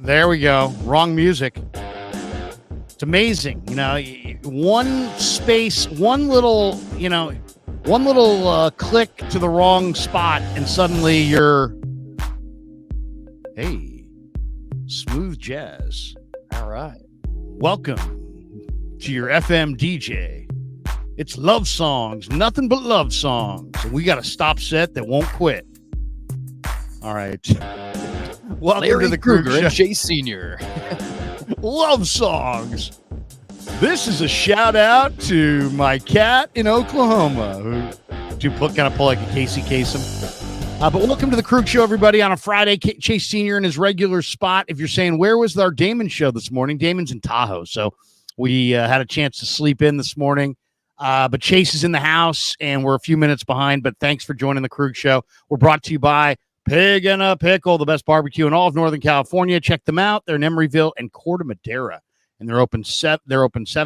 There we go. Wrong music. It's amazing. One space, one little click to the wrong spot, and suddenly you're, hey, smooth jazz. All right. Welcome to your FM DJ. It's love songs, nothing but love songs. And we got a stop set that won't quit. All right. Welcome Larry to the Krueger and Show. Jay Sr. Love songs. This is a shout out to my cat in Oklahoma who kind of pull like a Casey Kasem. But welcome to the Krueger Show, everybody, on a Friday. Chase Sr. in his regular spot. If you're saying, where was our Damon show this morning? Damon's in Tahoe, so we had a chance to sleep in this morning. But Chase is in the house, and we're a few minutes behind. But thanks for joining the Krueger Show. We're brought to you by Pig and a Pickle, the best barbecue in all of Northern California. Check them out. They're in Emeryville and Corte Madera, and they're open 7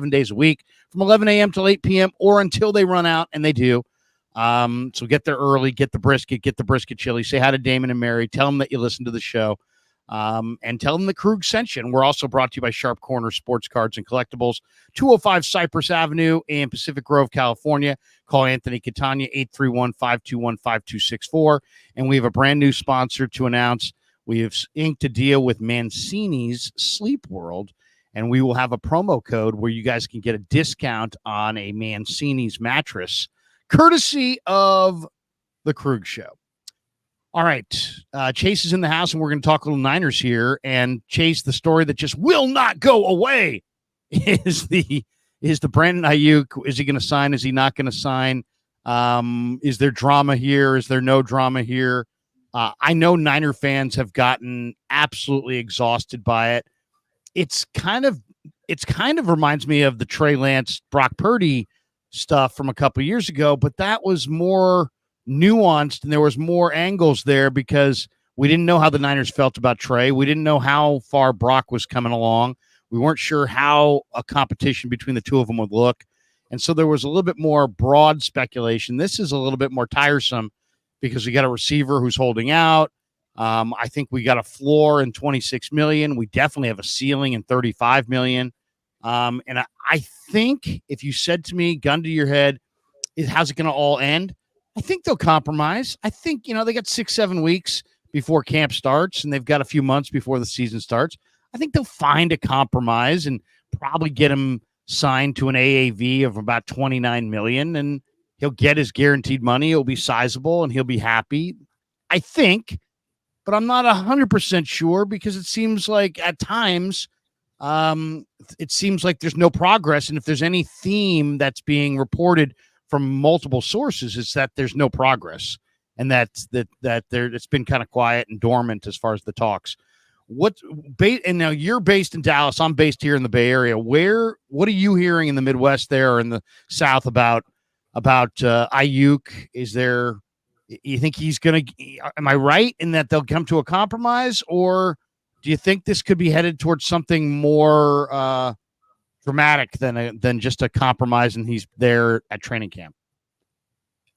days a week from 11 a.m. till 8 p.m. or until they run out, and they do. So get there early, get the brisket chili. Say hi to Damon and Mary. Tell them that you listen to the show, and tell them the Krug sent you. And we're also brought to you by Sharp Corner Sports Cards and Collectibles, 205 Cypress Avenue in Pacific Grove, California. Call Anthony Catania, 831-521-5264. And we have a brand new sponsor to announce. We have inked a deal with Mancini's Sleep World, and we will have a promo code where you guys can get a discount on a Mancini's mattress, courtesy of the Krug Show. All right. Chase is in the house, and we're going to talk a little Niners here. And Chase, the story that just will not go away is the Brandon Aiyuk. Is he going to sign? Is he not going to sign? Is there drama here? Is there no drama here? I know Niner fans have gotten absolutely exhausted by it. It's kind of reminds me of the Trey Lance, Brock Purdy stuff from a couple years ago, but that was more nuanced and there was more angles there because we didn't know how the Niners felt about Trey. We didn't know how far Brock was coming along. We weren't sure how a competition between the two of them would look. And so there was a little bit more broad speculation. This is a little bit more tiresome because we got a receiver who's holding out. I think we got a floor in $26 million. We definitely have a ceiling in $35 million. And I think if you said to me, gun to your head, how's it going to all end? I think they'll compromise. I think, they got 6-7 weeks before camp starts, and they've got a few months before the season starts. I think they'll find a compromise and probably get him signed to an AAV of about $29 million, and he'll get his guaranteed money. It'll be sizable, and he'll be happy, I think. But I'm not 100% sure because it seems like at times it seems like there's no progress. And if there's any theme that's being reported from multiple sources, it's that there's no progress and that it's been kind of quiet and dormant as far as the talks. And now you're based in Dallas. I'm based here in the Bay Area. What are you hearing in the Midwest there or in the South about Aiyuk? You think he's going to, am I right in that they'll come to a compromise, or do you think this could be headed towards something more dramatic than just a compromise and he's there at training camp?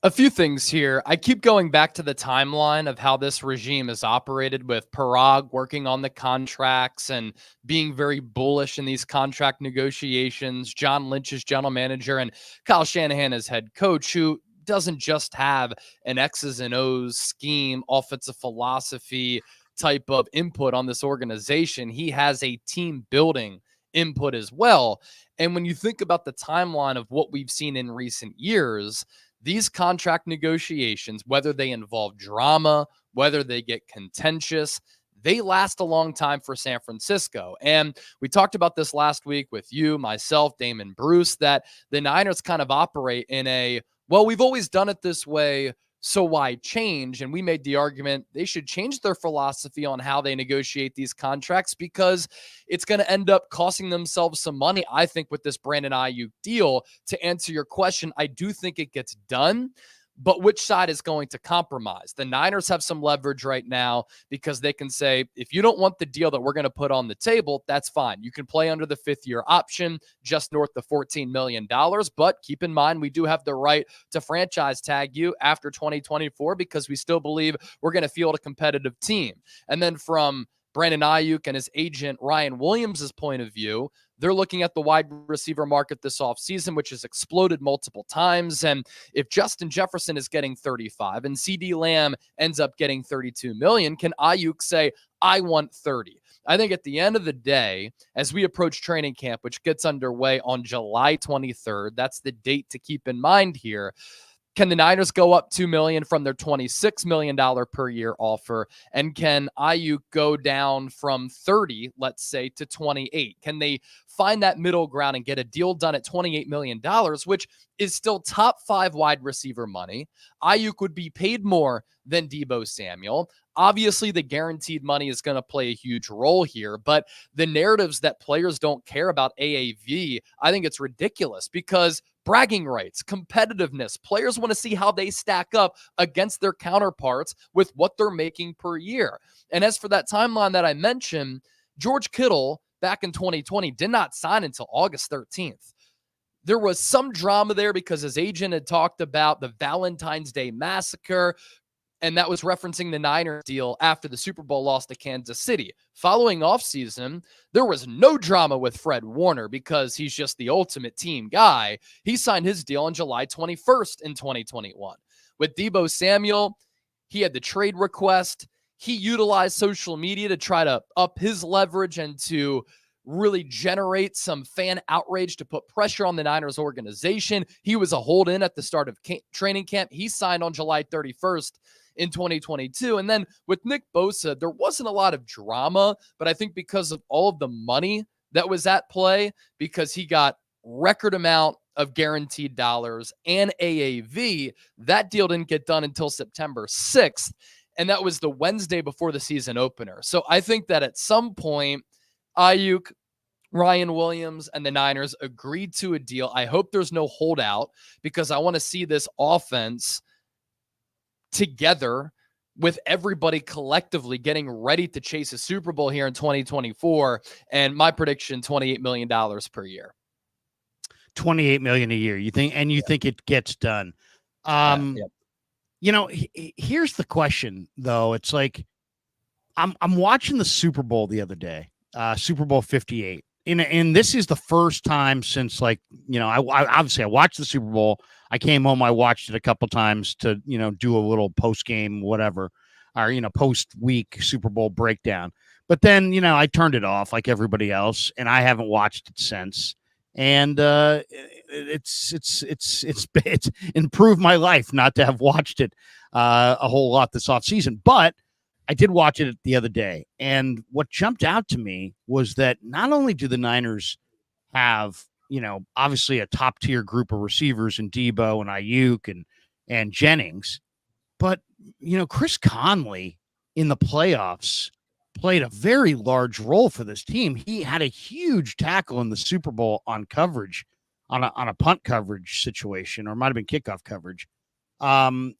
A few things here. I keep going back to the timeline of how this regime has operated with Parag working on the contracts and being very bullish in these contract negotiations. John Lynch as general manager and Kyle Shanahan as head coach, who doesn't just have an X's and O's scheme, offensive philosophy type of input on this organization. He has a team building input as well. And when you think about the timeline of what we've seen in recent years, these contract negotiations, whether they involve drama, whether they get contentious, they last a long time for San Francisco. And we talked about this last week with you, myself, Damon, Bruce, that the Niners kind of operate in we've always done it this way, so why change? And we made the argument they should change their philosophy on how they negotiate these contracts because it's going to end up costing themselves some money, I think, with this Brandon Aiyuk deal. To answer your question, I do think it gets done, but which side is going to compromise? The Niners have some leverage right now because they can say, if you don't want the deal that we're going to put on the table, that's fine. You can play under the fifth-year option, just north of $14 million. But keep in mind, we do have the right to franchise tag you after 2024 because we still believe we're going to field a competitive team. And then from Brandon Aiyuk and his agent Ryan Williams' point of view, they're looking at the wide receiver market this offseason, which has exploded multiple times. And if Justin Jefferson is getting 35 and CD Lamb ends up getting 32 million, can Aiyuk say, I want 30? I think at the end of the day, as we approach training camp, which gets underway on July 23rd, that's the date to keep in mind here. Can the Niners go up $2 million from their $26 million per year offer? And can Aiyuk go down from 30, let's say, to 28? Can they find that middle ground and get a deal done at $28 million, which is still top 5 wide receiver money? Aiyuk would be paid more than Deebo Samuel. Obviously, the guaranteed money is going to play a huge role here, but the narratives that players don't care about AAV, I think it's ridiculous because bragging rights, competitiveness, players want to see how they stack up against their counterparts with what they're making per year. And as for that timeline that I mentioned, George Kittle back in 2020 did not sign until August 13th. There was some drama there because his agent had talked about the Valentine's Day massacre, and that was referencing the Niners deal after the Super Bowl loss to Kansas City. Following offseason, there was no drama with Fred Warner because he's just the ultimate team guy. He signed his deal on July 21st in 2021. With Deebo Samuel, he had the trade request. He utilized social media to try to up his leverage and to really generate some fan outrage to put pressure on the Niners organization. He was a hold-in at the start of training camp. He signed on July 31st in 2022. And then with Nick Bosa, there wasn't a lot of drama, but I think because of all of the money that was at play, because he got record amount of guaranteed dollars and AAV, that deal didn't get done until September 6th. And that was the Wednesday before the season opener. So I think that at some point, Aiyuk, Ryan Williams, and the Niners agreed to a deal. I hope there's no holdout because I want to see this offense together with everybody collectively getting ready to chase a Super Bowl here in 2024. And my prediction, $28 million per year. $28 million a year. You think, and you think it gets done. You know, here's the question though. It's like, I'm watching the Super Bowl the other day, Super Bowl 58. And this is the first time since, like, you know, I obviously I watched the Super Bowl. I came home, I watched it a couple times to, you know, do a little post game, whatever, or, you know, post week Super Bowl breakdown. But then, you know, I turned it off like everybody else, and I haven't watched it since. And it's improved my life not to have watched it a whole lot this offseason. But I did watch it the other day, and what jumped out to me was that not only do the Niners have, you know, obviously a top tier group of receivers in Deebo and Aiyuk and Jennings, but, you know, Chris Conley in the playoffs played a very large role for this team. He had a huge tackle in the Super Bowl on coverage, on a punt coverage situation, or it might have been kickoff coverage.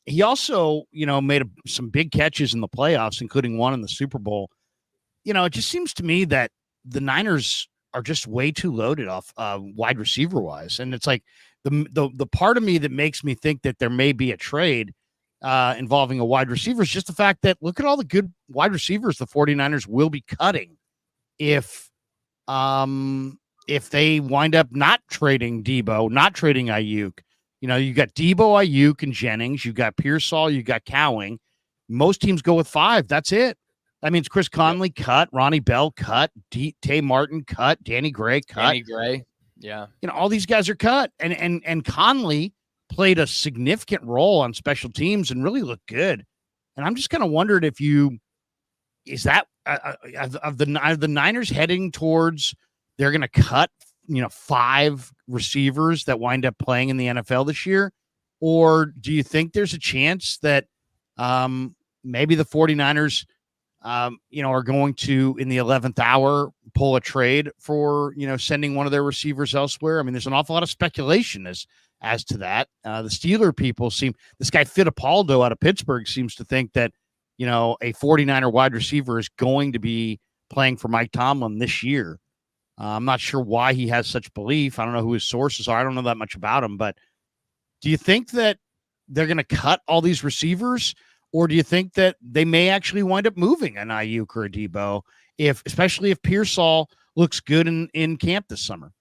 He also, you know, made some big catches in the playoffs, including one in the Super Bowl. You know, it just seems to me that the Niners are just way too loaded off wide receiver wise. And it's like the part of me that makes me think that there may be a trade involving a wide receiver is just the fact that look at all the good wide receivers the 49ers will be cutting if they wind up not trading Deebo, not trading Aiyuk. You know, you got Deebo, Aiyuk, and Jennings. You got Pearsall. You got Cowing. Most teams go with 5. That's it. That means Chris Conley cut, Ronnie Bell cut, Tay Martin cut, Danny Gray cut. Danny Gray, yeah. You know, all these guys are cut, and Conley played a significant role on special teams and really looked good. And I'm just kind of wondered if is that of the Niners heading towards they're going to cut, you know, 5 receivers that wind up playing in the NFL this year? Or do you think there's a chance that maybe the 49ers, you know, are going to, in the 11th hour, pull a trade for, you know, sending one of their receivers elsewhere? I mean, there's an awful lot of speculation as to that. The Steeler people this guy Fittipaldo out of Pittsburgh seems to think that, you know, a 49er wide receiver is going to be playing for Mike Tomlin this year. I'm not sure why he has such belief. I don't know who his sources are. I don't know that much about him, but do you think that they're going to cut all these receivers, or do you think that they may actually wind up moving an Aiyuk or a Deebo especially if Pearsall looks good in camp this summer.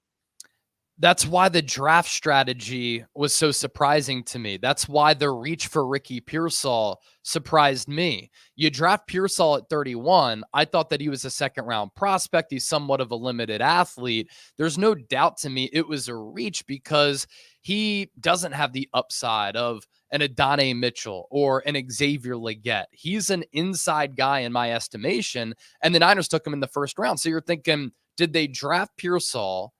That's why the draft strategy was so surprising to me. That's why the reach for Ricky Pearsall surprised me. You draft Pearsall at 31. I thought that he was a second round prospect. He's somewhat of a limited athlete. There's no doubt to me it was a reach because he doesn't have the upside of an Adonai Mitchell or an Xavier Legette. He's an inside guy in my estimation, and the Niners took him in the first round. So you're thinking, did they draft Pearsall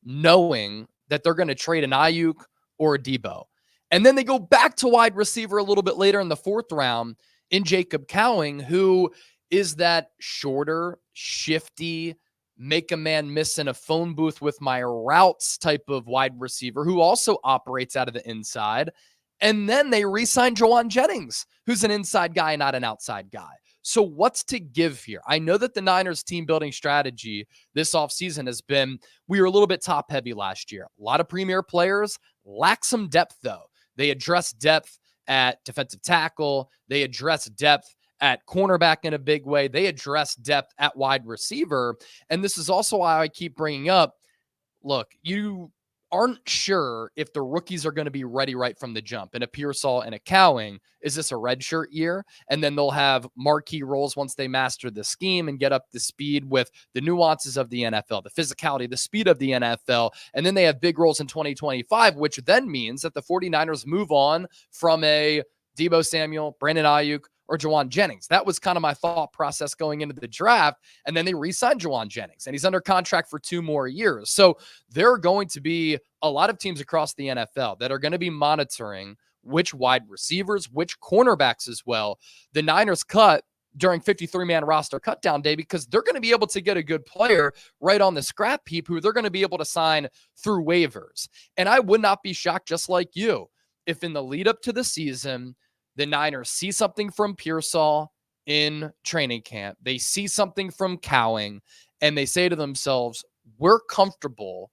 knowing that they're going to trade an Aiyuk or a Debo? And then they go back to wide receiver a little bit later in the fourth round in Jacob Cowing, who is that shorter, shifty, make a man miss in a phone booth with my routes type of wide receiver who also operates out of the inside. And then they re-signed Juwan Jennings, who's an inside guy, not an outside guy. So what's to give here? I know that the Niners team building strategy this offseason has been, we were a little bit top heavy last year. A lot of premier players lack some depth though. They address depth at defensive tackle. They address depth at cornerback in a big way. They address depth at wide receiver. And this is also why I keep bringing up, look, you aren't sure if the rookies are going to be ready right from the jump. And a Pearsall and a Cowing, is this a redshirt year? And then they'll have marquee roles once they master the scheme and get up to speed with the nuances of the NFL, the physicality, the speed of the NFL. And then they have big roles in 2025, which then means that the 49ers move on from a Debo Samuel, Brandon Aiyuk, or Juwan Jennings. That was kind of my thought process going into the draft. And then they re-signed Juwan Jennings, and he's under contract for 2 more years. So there are going to be a lot of teams across the NFL that are going to be monitoring which wide receivers, which cornerbacks as well the Niners cut during 53-man roster cutdown day, because they're going to be able to get a good player right on the scrap heap who they're going to be able to sign through waivers. And I would not be shocked, just like you, if in the lead up to the season, the Niners see something from Pearsall in training camp, they see something from Cowing, and they say to themselves, we're comfortable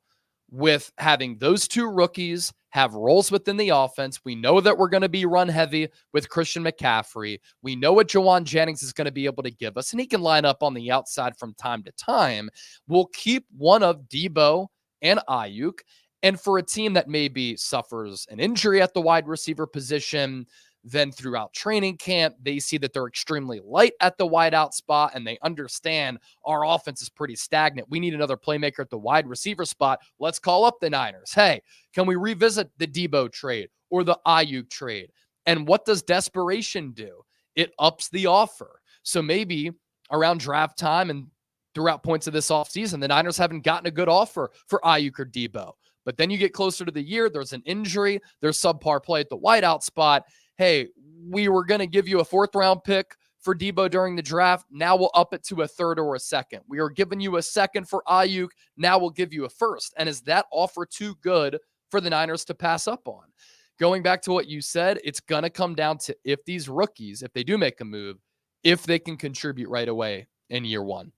with having those 2 rookies have roles within the offense. We know that we're going to be run heavy with Christian McCaffrey. We know what Juwan Jennings is going to be able to give us, and he can line up on the outside from time to time. We'll keep one of Debo and Aiyuk. And for a team that maybe suffers an injury at the wide receiver position, then throughout training camp, they see that they're extremely light at the wide out spot, and they understand our offense is pretty stagnant. We need another playmaker at the wide receiver spot. Let's call up the Niners. Hey, can we revisit the Debo trade or the Aiyuk trade? And what does desperation do? It ups the offer. So maybe around draft time and throughout points of this offseason, the Niners haven't gotten a good offer for Aiyuk or Debo. But then you get closer to the year, there's an injury, there's subpar play at the wide out spot. Hey, we were going to give you a 4th round pick for Debo during the draft. Now we'll up it to a 3rd or a 2nd. We are giving you a 2nd for Aiyuk. Now we'll give you a 1st. And is that offer too good for the Niners to pass up on? Going back to what you said, it's going to come down to if these rookies, if they do make a move, if they can contribute right away in year 1.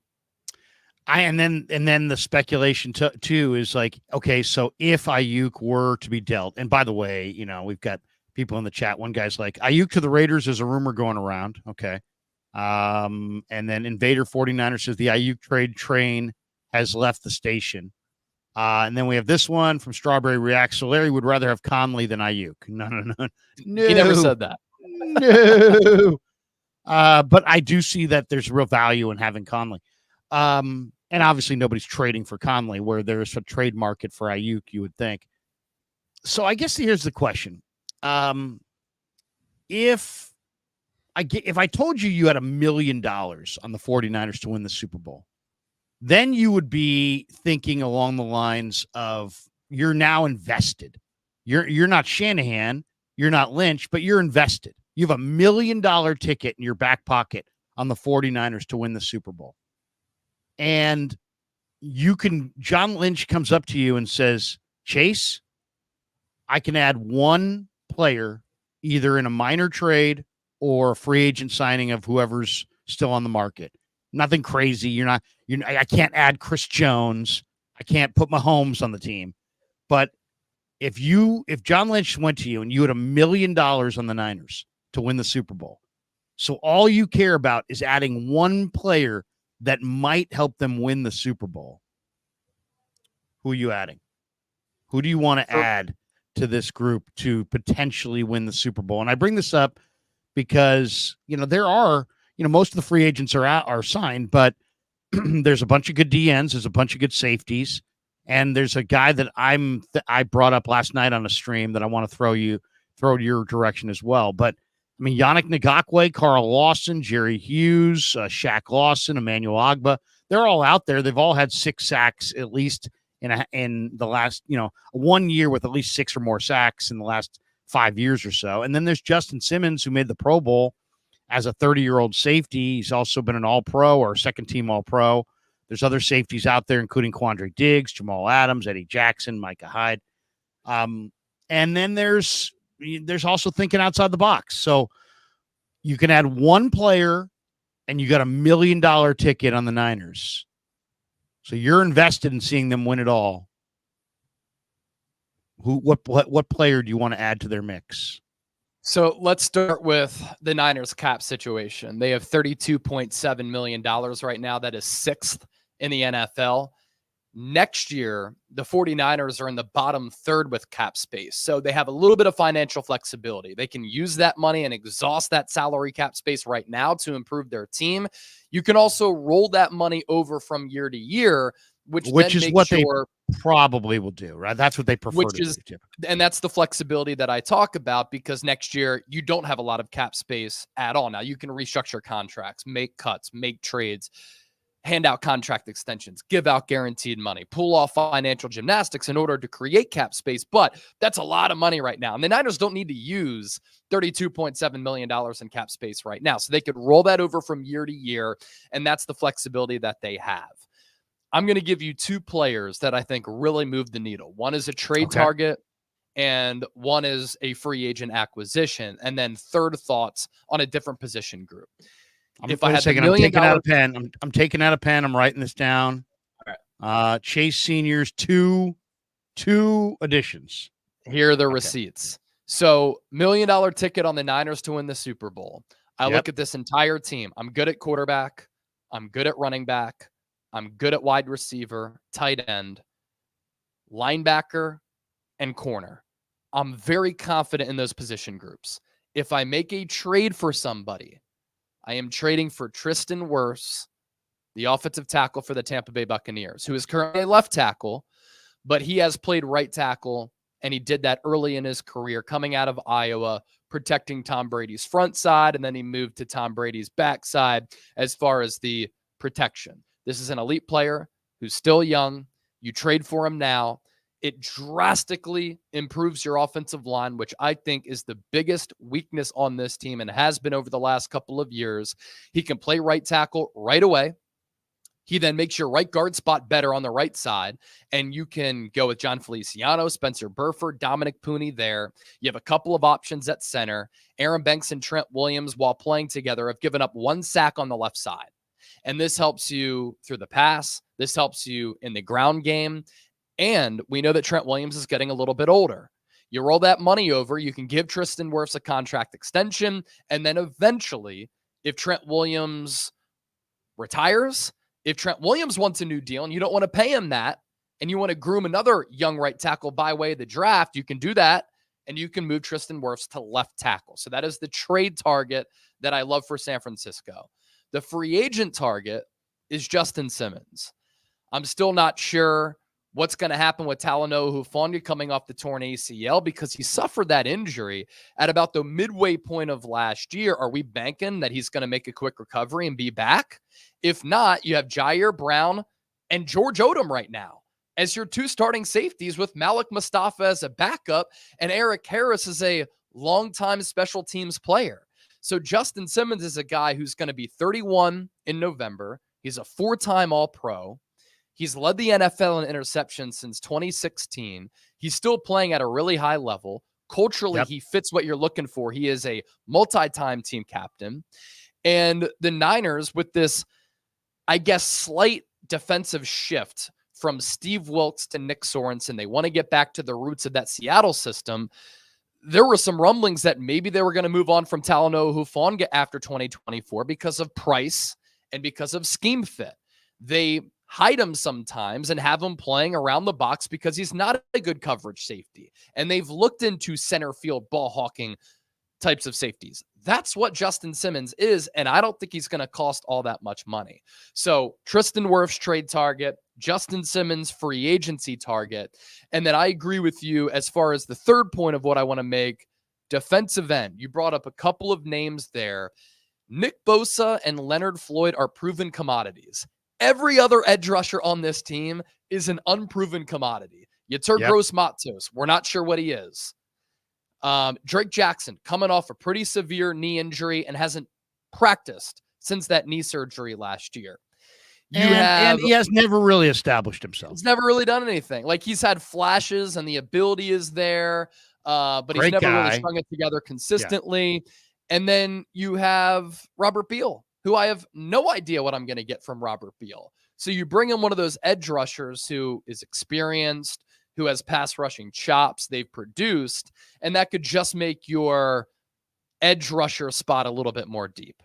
And then the speculation too is like, okay, so if Aiyuk were to be dealt, and by the way, you know, we've got people in the chat. One guy's like, Aiyuk to the Raiders, there's a rumor going around. Okay. And then Invader 49er says the Aiyuk trade train has left the station. And then we have this one from Strawberry Reacts. So Larry would rather have Conley than Aiyuk. No. He never said that. No. But I do see that there's real value in having Conley. And obviously nobody's trading for Conley where there's a trade market for Aiyuk, you would think. So I guess here's the question. If I told you had $1 million on the 49ers to win the Super Bowl, then you would be thinking along the lines of you're now invested. You're not Shanahan, you're not Lynch, but you're invested. You have $1 million ticket in your back pocket on the 49ers to win the Super Bowl. And John Lynch comes up to you and says, Chase, I can add 1 player either in a minor trade or a free agent signing of whoever's still on the market. Nothing crazy. I can't add Chris Jones. I can't put Mahomes on the team. But if John Lynch went to you and you had $1 million on the Niners to win the Super Bowl, so all you care about is adding 1 player that might help them win the Super Bowl, who are you adding? Who do you want to add to this group to potentially win the Super Bowl? And I bring this up because, there are, most of the free agents are signed, but there's a bunch of good DNs, there's a bunch of good safeties, and there's a guy that I brought up last night on a stream that I want to throw your direction as well. But I mean, Yannick Ngakoue, Carl Lawson, Jerry Hughes, Shaq Lawson, Emmanuel Agba, they're all out there. They've all had 6 sacks at least in the last, 1 year with at least 6 or more sacks in the last 5 years or so. And then there's Justin Simmons, who made the Pro Bowl as a 30-year-old safety. He's also been an All-Pro or second-team All-Pro. There's other safeties out there, including Quandre Diggs, Jamal Adams, Eddie Jackson, Micah Hyde. And then there's also thinking outside the box. So you can add one player, and you got $1 million ticket on the Niners. So you're invested in seeing them win it all. What player do you want to add to their mix? So let's start with the Niners cap situation. They have $32.7 million right now. That is 6th in the NFL. Next year, the 49ers are in the bottom third with cap space. So they have a little bit of financial flexibility. They can use that money and exhaust that salary cap space right now to improve their team. You can also roll that money over from year to year, which is what they probably will do, right? That's what they prefer to do. And that's the flexibility that I talk about, because next year you don't have a lot of cap space at all. Now you can restructure contracts, make cuts, make trades, hand out contract extensions, give out guaranteed money, pull off financial gymnastics in order to create cap space. But that's a lot of money right now. And the Niners don't need to use $32.7 million in cap space right now. So they could roll that over from year to year. And that's the flexibility that they have. I'm going to give you 2 players that I think really move the needle. One is a trade target, and one is a free agent acquisition. And then third thoughts on a different position group. I'm taking out a pen. I'm taking out a pen. I'm writing this down. All right. Chase Senior's two additions. Here are the receipts. So $1 million ticket on the Niners to win the Super Bowl. I look at this entire team. I'm good at quarterback. I'm good at running back. I'm good at wide receiver, tight end, linebacker, and corner. I'm very confident in those position groups. If I make a trade for somebody, I am trading for Tristan Wirfs, the offensive tackle for the Tampa Bay Buccaneers, who is currently a left tackle, but he has played right tackle, and he did that early in his career coming out of Iowa, protecting Tom Brady's front side, and then he moved to Tom Brady's backside as far as the protection. This is an elite player who's still young. You trade for him now. It drastically improves your offensive line, which I think is the biggest weakness on this team and has been over the last couple of years. He can play right tackle right away. He then makes your right guard spot better on the right side, and you can go with John Feliciano, Spencer Burford, Dominic Pooney there. You have a couple of options at center. Aaron Banks and Trent Williams, while playing together, have given up 1 sack on the left side. And this helps you through the pass. This helps you in the ground game. And we know that Trent Williams is getting a little bit older. You roll that money over, you can give Tristan Wirfs a contract extension, and then eventually, if Trent Williams retires, if Trent Williams wants a new deal and you don't want to pay him that, and you want to groom another young right tackle by way of the draft, you can do that, and you can move Tristan Wirfs to left tackle. So that is the trade target that I love for San Francisco. The free agent target is Justin Simmons. I'm still not sure what's going to happen with Talanoa Hufanga coming off the torn ACL, because he suffered that injury at about the midway point of last year. Are we banking that he's going to make a quick recovery and be back? If not, you have Jair Brown and George Odom right now as your 2 starting safeties, with Malik Mustafa as a backup and Eric Harris as a longtime special teams player. So Justin Simmons is a guy who's going to be 31 in November. He's a 4-time All-Pro. He's led the NFL in interceptions since 2016. He's still playing at a really high level. Culturally, he fits what you're looking for. He is a multi-time team captain. And the Niners, with this, I guess, slight defensive shift from Steve Wilkes to Nick Sorensen, they want to get back to the roots of that Seattle system. There were some rumblings that maybe they were going to move on from Talanoa Hufanga after 2024 because of price And because of scheme fit, they hide him sometimes and have him playing around the box because he's not a good coverage safety. And they've looked into center field ball hawking types of safeties. That's what Justin Simmons is, and I don't think he's going to cost all that much money. So Tristan Wirfs trade target, Justin Simmons free agency target, and then I agree with you as far as the third point of what I want to make, defensive end. You brought up a couple of names there. Nick Bosa and Leonard Floyd are proven commodities. Every other edge rusher on this team is an unproven commodity. Yetur Gross-Matos, we're not sure what he is. Drake Jackson coming off a pretty severe knee injury and hasn't practiced since that knee surgery last year. And he has never really established himself. He's never really done anything. Like, he's had flashes and the ability is there, but Great he's never guy. really strung it together consistently. Yeah. And then you have Robert Beal, who I have no idea what I'm going to get from Robert Beal. So you bring in one of those edge rushers who is experienced, who has pass rushing chops they've produced, and that could just make your edge rusher spot a little bit more deep.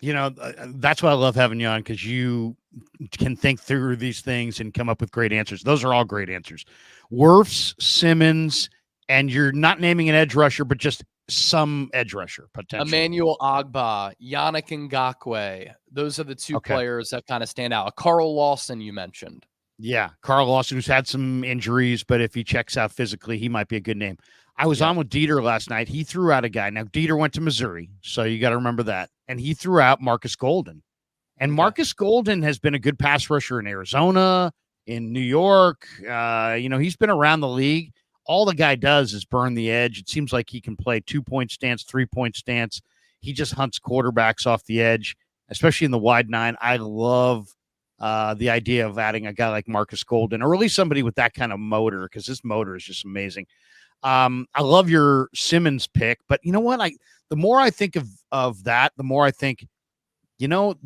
You know, that's why I love having you on, because you can think through these things and come up with great answers. Those are all great answers. Wirfs, Simmons, and you're not naming an edge rusher, but just some edge rusher potentially. Emmanuel Agba, Yannick Ngakoue. Those are the two players that kind of stand out. Carl Lawson, you mentioned. Yeah, Carl Lawson, who's had some injuries, but if he checks out physically, he might be a good name. I was on with Dieter last night. He threw out a guy. Now, Dieter went to Missouri, so you got to remember that. And he threw out Marcus Golden. And Marcus Golden has been a good pass rusher in Arizona, in New York. He's been around the league. All the guy does is burn the edge. It seems like he can play 2-point stance, 3-point stance. He just hunts quarterbacks off the edge, especially in the wide nine. I love the idea of adding a guy like Marcus Golden, or at least somebody with that kind of motor, because this motor is just amazing. I love your Simmons pick, but you know what? The more I think of that, the more I think, the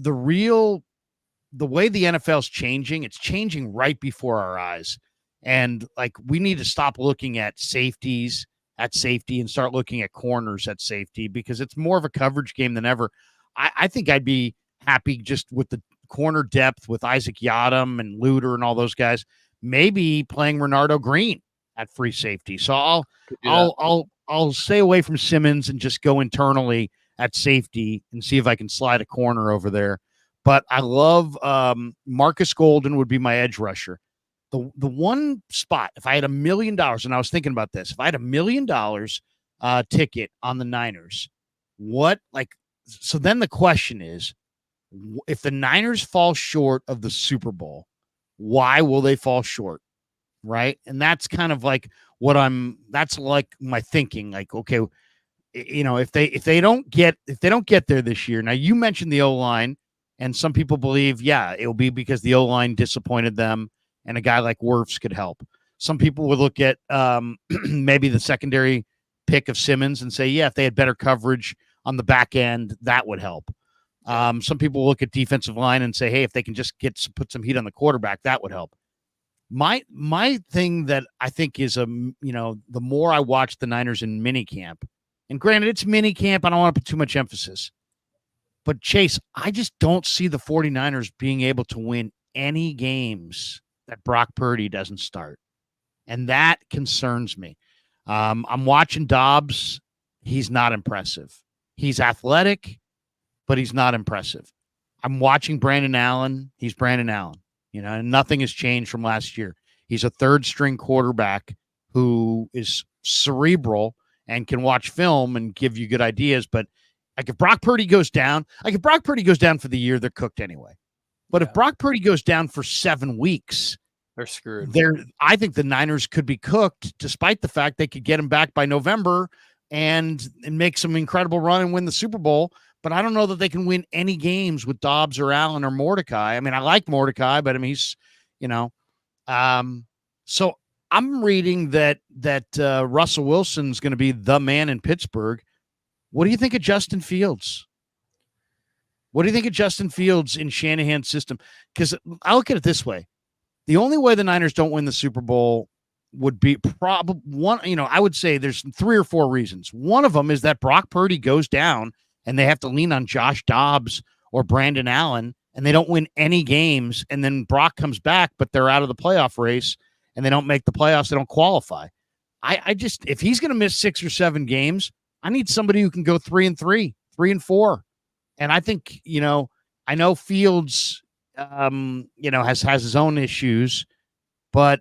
way the NFL is changing, it's changing right before our eyes. And like, we need to stop looking at safeties at safety and start looking at corners at safety, because it's more of a coverage game than ever. I think I'd be happy just with the corner depth with Isaac Yiadom and Luter and all those guys, maybe playing Renardo Green at free safety. So I'll stay away from Simmons and just go internally at safety and see if I can slide a corner over there. But I love Marcus Golden would be my edge rusher. The one spot, if I had $1 million, and I was thinking about this, if I had $1 million ticket on the Niners, so then the question is, if the Niners fall short of the Super Bowl, why will they fall short? Right. And that's kind of like that's like my thinking, like, okay, if they don't get there this year. Now, you mentioned the O-line, and some people believe, it will be because the O-line disappointed them and a guy like Wirfs could help. Some people would look at maybe the secondary pick of Simmons and say, if they had better coverage on the back end, that would help. Some people look at defensive line and say, hey, if they can just put some heat on the quarterback, that would help. My thing that I think is, the more I watch the Niners in minicamp, and granted it's minicamp, I don't want to put too much emphasis, but Chase, I just don't see the 49ers being able to win any games that Brock Purdy doesn't start. And that concerns me. I'm watching Dobbs. He's not impressive. He's athletic, but he's not impressive. I'm watching Brandon Allen. He's Brandon Allen. And nothing has changed from last year. He's a third-string quarterback who is cerebral and can watch film and give you good ideas. But like, if Brock Purdy goes down for the year, they're cooked anyway. But if Brock Purdy goes down for 7 weeks, they're screwed. I think the Niners could be cooked, despite the fact they could get him back by November and make some incredible run and win the Super Bowl. But I don't know that they can win any games with Dobbs or Allen or Mordecai. I mean, I like Mordecai, but I mean, he's, so I'm reading that Russell Wilson's going to be the man in Pittsburgh. What do you think of Justin Fields? What do you think of Justin Fields in Shanahan's system? Because I look at it this way. The only way the Niners don't win the Super Bowl would be probably one, I would say there's 3 or 4 reasons. One of them is that Brock Purdy goes down and they have to lean on Josh Dobbs or Brandon Allen, and they don't win any games, and then Brock comes back, but they're out of the playoff race, and they don't make the playoffs, they don't qualify. I just, if he's going to miss 6 or 7 games, I need somebody who can go 3-3, 3-4. And I think, I know Fields, has his own issues, but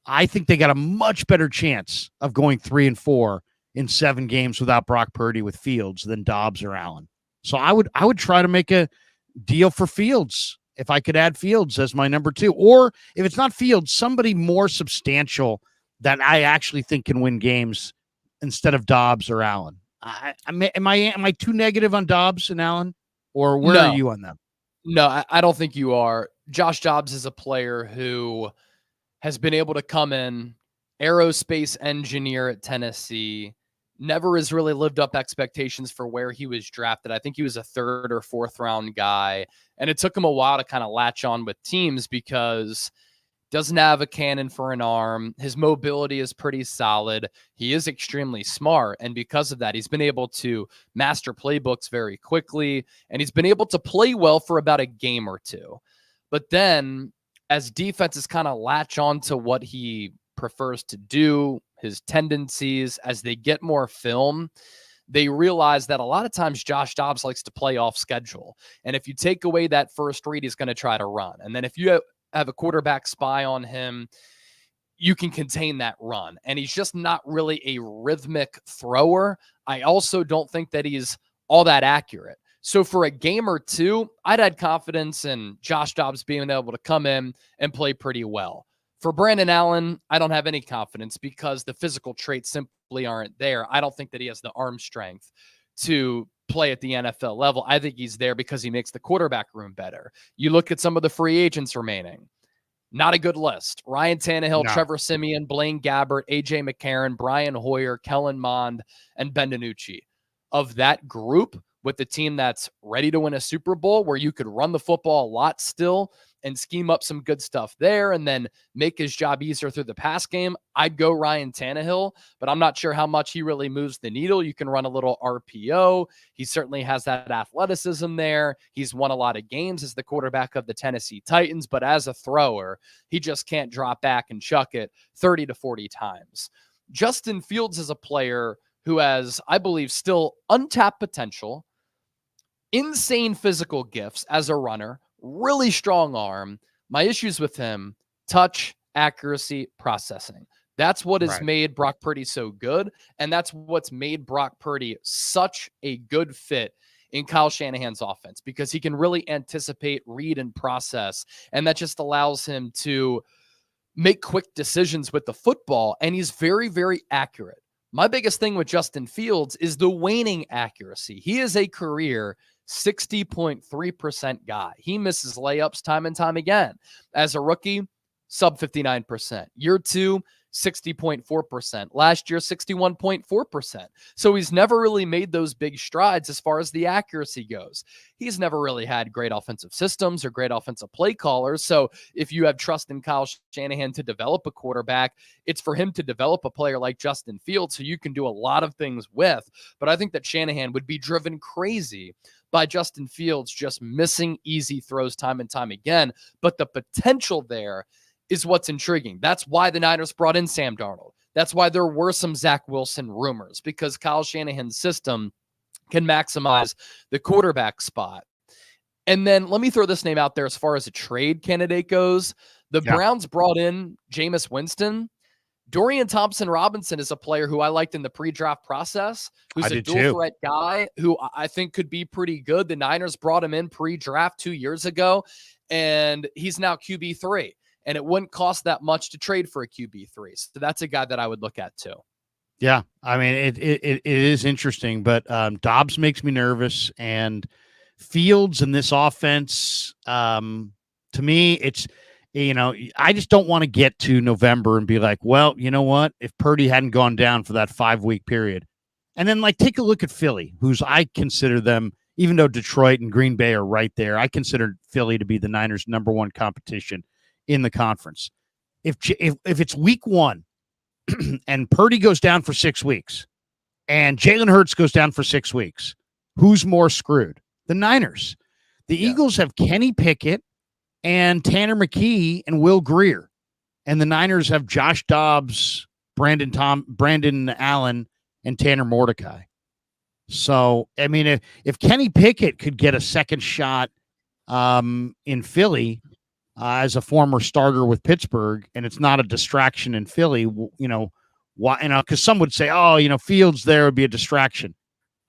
I think they got a much better chance of going 3-4 in 7 games without Brock Purdy with Fields than Dobbs or Allen. So I would try to make a deal for Fields if I could add Fields as my number 2, or if it's not Fields, somebody more substantial that I actually think can win games instead of Dobbs or Allen. Am I too negative on Dobbs and Allen, or where are you on them? No, I don't think you are. Josh Dobbs is a player who has been able to come in, aerospace engineer at Tennessee, never has really lived up expectations for where he was drafted. I think he was a 3rd or 4th round guy, and it took him a while to kind of latch on with teams because doesn't have a cannon for an arm. His mobility is pretty solid. He is extremely smart. And because of that, he's been able to master playbooks very quickly. And he's been able to play well for about a game or 2. But then as defenses kind of latch on to what he prefers to do, his tendencies, as they get more film, they realize that a lot of times Josh Dobbs likes to play off schedule. And if you take away that first read, he's going to try to run. And then if you have a quarterback spy on him, you can contain that run. And he's just not really a rhythmic thrower. I also don't think that he's all that accurate. So for a game or 2, I'd had confidence in Josh Dobbs being able to come in and play pretty well. For Brandon Allen, I don't have any confidence because the physical traits simply aren't there. I don't think that he has the arm strength to play at the NFL level. I think he's there because he makes the quarterback room better. You look at some of the free agents remaining, not a good list. Ryan Tannehill, No. Trevor Siemian, Blaine Gabbert, AJ McCarron, Brian Hoyer, Kellen Mond, and Ben DiNucci. Of that group, with the team that's ready to win a Super Bowl, where you could run the football a lot still and scheme up some good stuff there and then make his job easier through the pass game, I'd go Ryan Tannehill, but I'm not sure how much he really moves the needle. You can run a little RPO. He certainly has that athleticism there. He's won a lot of games as the quarterback of the Tennessee Titans, but as a thrower, he just can't drop back and chuck it 30 to 40 times. Justin Fields is a player who has, I believe, still untapped potential, insane physical gifts as a runner, really strong arm. My issues with him, touch, accuracy, processing. That's what has made Brock Purdy so good. And that's what's made Brock Purdy such a good fit in Kyle Shanahan's offense, because he can really anticipate, read, and process. And that just allows him to make quick decisions with the football. And he's very, very accurate. My biggest thing with Justin Fields is the waning accuracy. He is a career 60.3% guy. He misses layups time and time again. As a rookie, sub 59%. Year 2, 60.4%. Last year, 61.4%. So he's never really made those big strides as far as the accuracy goes. He's never really had great offensive systems or great offensive play callers. So if you have trust in Kyle Shanahan to develop a quarterback, it's for him to develop a player like Justin Fields who you can do a lot of things with. But I think that Shanahan would be driven crazy by Justin Fields just missing easy throws time and time again. But the potential there is what's intriguing. That's why the Niners brought in Sam Darnold. That's why there were some Zach Wilson rumors, because Kyle Shanahan's system can maximize the quarterback spot. And then let me throw this name out there as far as a trade candidate goes. The Browns brought in Jameis Winston. Dorian Thompson-Robinson is a player who I liked in the pre-draft process, who's a dual threat guy who I think could be pretty good. The Niners brought him in pre-draft 2 years ago, and he's now QB3. And it wouldn't cost that much to trade for a QB3. So that's a guy that I would look at too. Yeah, I mean, it is interesting, but Dobbs makes me nervous, and Fields in this offense, to me, it's, I just don't want to get to November and be like, well, you know what? If Purdy hadn't gone down for that 5-week period, and then take a look at Philly, who's I consider them, even though Detroit and Green Bay are right there, I consider Philly to be the Niners' number one competition in the conference. If it's week 1 and Purdy goes down for 6 weeks and Jalen Hurts goes down for 6 weeks, who's more screwed? The Niners. The Eagles have Kenny Pickett and Tanner McKee and Will Grier. And the Niners have Josh Dobbs, Brandon Allen, and Tanner Mordecai. So, I mean, if Kenny Pickett could get a second shot in Philly as a former starter with Pittsburgh, and it's not a distraction in Philly, why? Because some would say, oh, Fields there would be a distraction.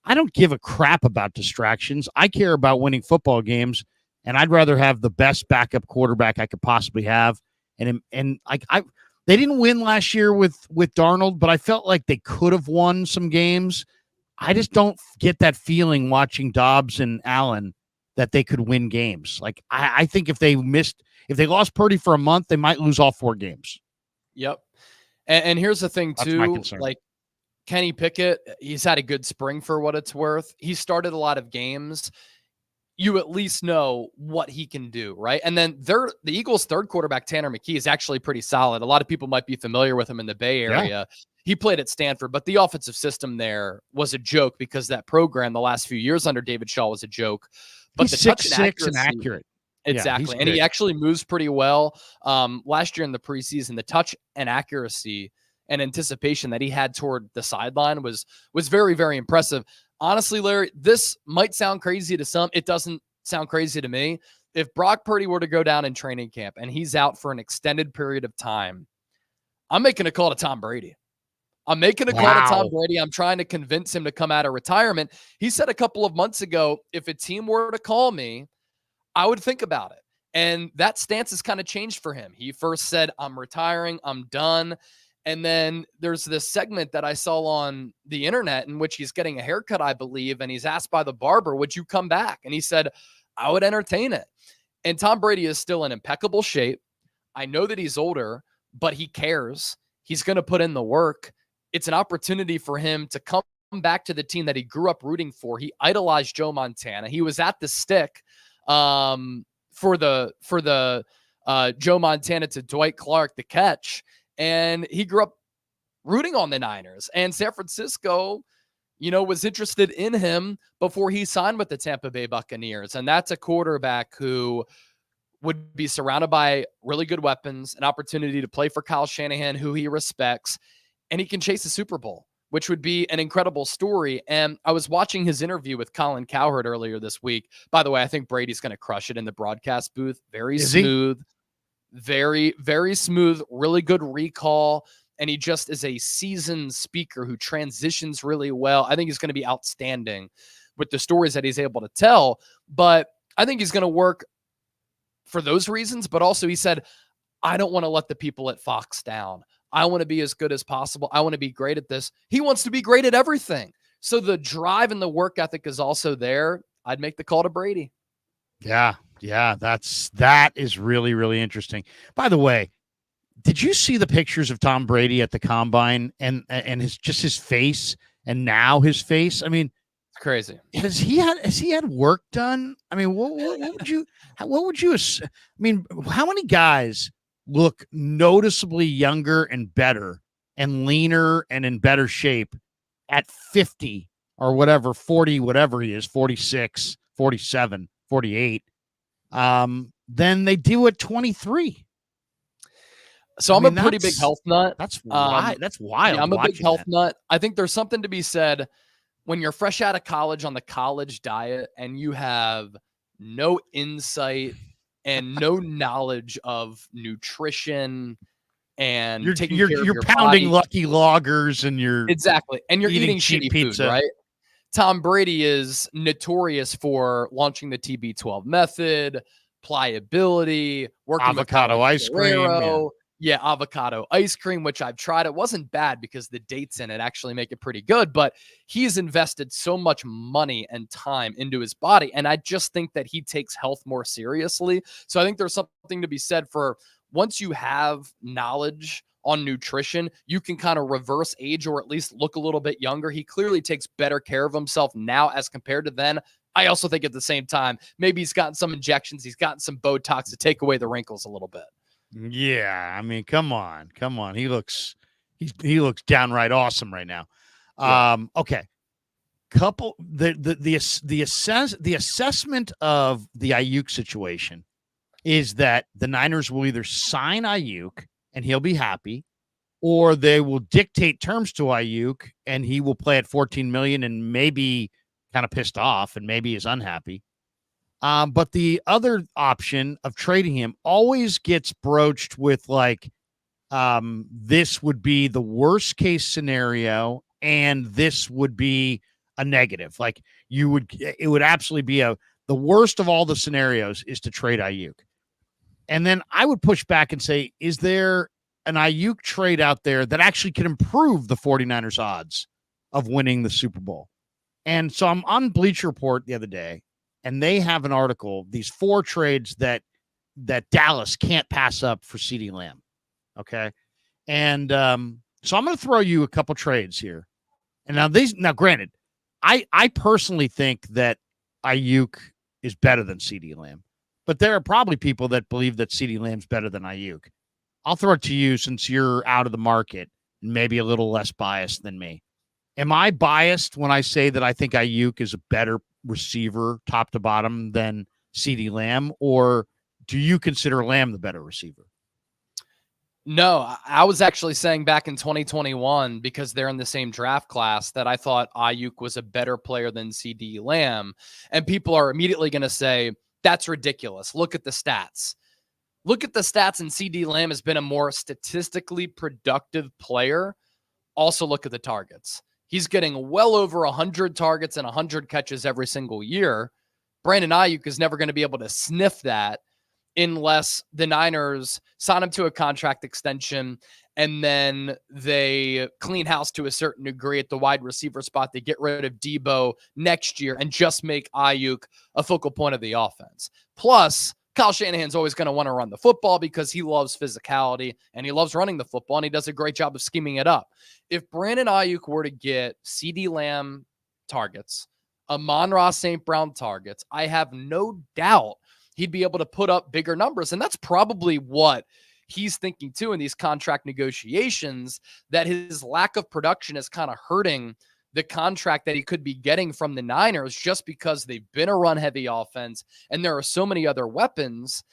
I don't give a crap about distractions. I care about winning football games, and I'd rather have the best backup quarterback I could possibly have. And they didn't win last year with Darnold, but I felt like they could have won some games. I just don't get that feeling watching Dobbs and Allen that they could win games. Like I think if they lost Purdy for a month, they might lose all 4 games. Yep. And here's the thing too, like Kenny Pickett, he's had a good spring for what it's worth. He started a lot of games. You at least know what he can do, right? And then the Eagles' third quarterback, Tanner McKee, is actually pretty solid. A lot of people might be familiar with him in the Bay Area. Yeah. He played at Stanford, but the offensive system there was a joke because that program the last few years under David Shaw was a joke. But he's the touch 6'6" and accurate. Exactly. Yeah, and he actually moves pretty well. Last year in the preseason, the touch and accuracy and anticipation that he had toward the sideline was very, very impressive. Honestly, Larry, this might sound crazy to some. It doesn't sound crazy to me. If Brock Purdy were to go down in training camp and he's out for an extended period of time, I'm making a call to Tom Brady. I'm making a call to Tom Brady. I'm trying to convince him to come out of retirement. He said a couple of months ago, if a team were to call me, I would think about it. And that stance has kind of changed for him. He first said, I'm retiring, I'm done. And then there's this segment that I saw on the internet in which he's getting a haircut, I believe. And he's asked by the barber, would you come back? And he said, I would entertain it. And Tom Brady is still in impeccable shape. I know that he's older, but he cares. He's going to put in the work. It's an opportunity for him to come back to the team that he grew up rooting for. He idolized Joe Montana. He was at the stick for the Joe Montana to Dwight Clark, the catch. And he grew up rooting on the Niners. And San Francisco, was interested in him before he signed with the Tampa Bay Buccaneers. And that's a quarterback who would be surrounded by really good weapons, an opportunity to play for Kyle Shanahan, who he respects, and he can chase a Super Bowl, which would be an incredible story. And I was watching his interview with Colin Cowherd earlier this week. By the way, I think Brady's going to crush it in the broadcast booth. Very smooth. Very, very smooth, really good recall. And he just is a seasoned speaker who transitions really well. I think he's going to be outstanding with the stories that he's able to tell. But I think he's going to work for those reasons. But also he said, I don't want to let the people at Fox down. I want to be as good as possible. I want to be great at this. He wants to be great at everything. So the drive and the work ethic is also there. I'd make the call to Brady. Yeah, that is really, really interesting. By the way, did you see the pictures of Tom Brady at the combine and his face and now his face? I mean, it's crazy. Has he had work done? I mean, what would you I mean, how many guys look noticeably younger and better and leaner and in better shape at 50 or whatever, 40, whatever he is, 46, 47, 48, than they do at 23. So I'm a pretty big health nut. That's wild. That's wild. Yeah, I'm a big health nut. I think there's something to be said when you're fresh out of college on the college diet and you have no insight and no knowledge of nutrition and you're pounding body. Lucky Loggers and you're eating shitty pizza, food, right? Tom Brady is notorious for launching the TB12 method, pliability, working avocado with ice cream. Yeah, avocado ice cream, which I've tried. It wasn't bad because the dates in it actually make it pretty good, but he's invested so much money and time into his body. And I just think that he takes health more seriously. So I think there's something to be said for once you have knowledge on nutrition, you can kind of reverse age or at least look a little bit younger. He clearly takes better care of himself now as compared to then. I also think at the same time, maybe he's gotten some injections. He's gotten some Botox to take away the wrinkles a little bit. Yeah, I mean, come on. He looks downright awesome right now. Yeah. Okay. the assessment of the Aiyuk situation is that the Niners will either sign Aiyuk and he'll be happy, or they will dictate terms to Aiyuk and he will play at 14 million and maybe kind of pissed off and maybe is unhappy. But the other option of trading him always gets broached with like, this would be the worst case scenario, and this would be a negative. Like it would absolutely be the worst of all the scenarios is to trade Aiyuk. And then I would push back and say, is there an Aiyuk trade out there that actually can improve the 49ers odds of winning the Super Bowl? And so I'm on Bleacher Report the other day, and they have an article, these 4 trades that Dallas can't pass up for CeeDee Lamb. Okay. And so I'm going to throw you a couple trades here. And now granted, I personally think that Aiyuk is better than CeeDee Lamb, but there are probably people that believe that CeeDee Lamb's better than Aiyuk. I'll throw it to you since you're out of the market and maybe a little less biased than me. Am I biased when I say that I think Aiyuk is a better receiver top to bottom than CeeDee Lamb, or do you consider Lamb the better receiver? No, I was actually saying back in 2021, because they're in the same draft class, that I thought Aiyuk was a better player than CeeDee Lamb. And people are immediately going to say, that's ridiculous. Look at the stats. Look at the stats, and CeeDee Lamb has been a more statistically productive player. Also look at the targets. He's getting well over 100 targets and 100 catches every single year. Brandon Aiyuk is never going to be able to sniff that unless the Niners sign him to a contract extension and then they clean house to a certain degree at the wide receiver spot. They get rid of Debo next year and just make Aiyuk a focal point of the offense. Plus, Kyle Shanahan's always going to want to run the football because he loves physicality and he loves running the football, and he does a great job of scheming it up. If Brandon Aiyuk were to get CeeDee Lamb targets, Amon-Ra St. Brown targets, I have no doubt he'd be able to put up bigger numbers. And that's probably what he's thinking too in these contract negotiations, that his lack of production is kind of hurting the contract that he could be getting from the Niners, just because they've been a run-heavy offense and there are so many other weapons.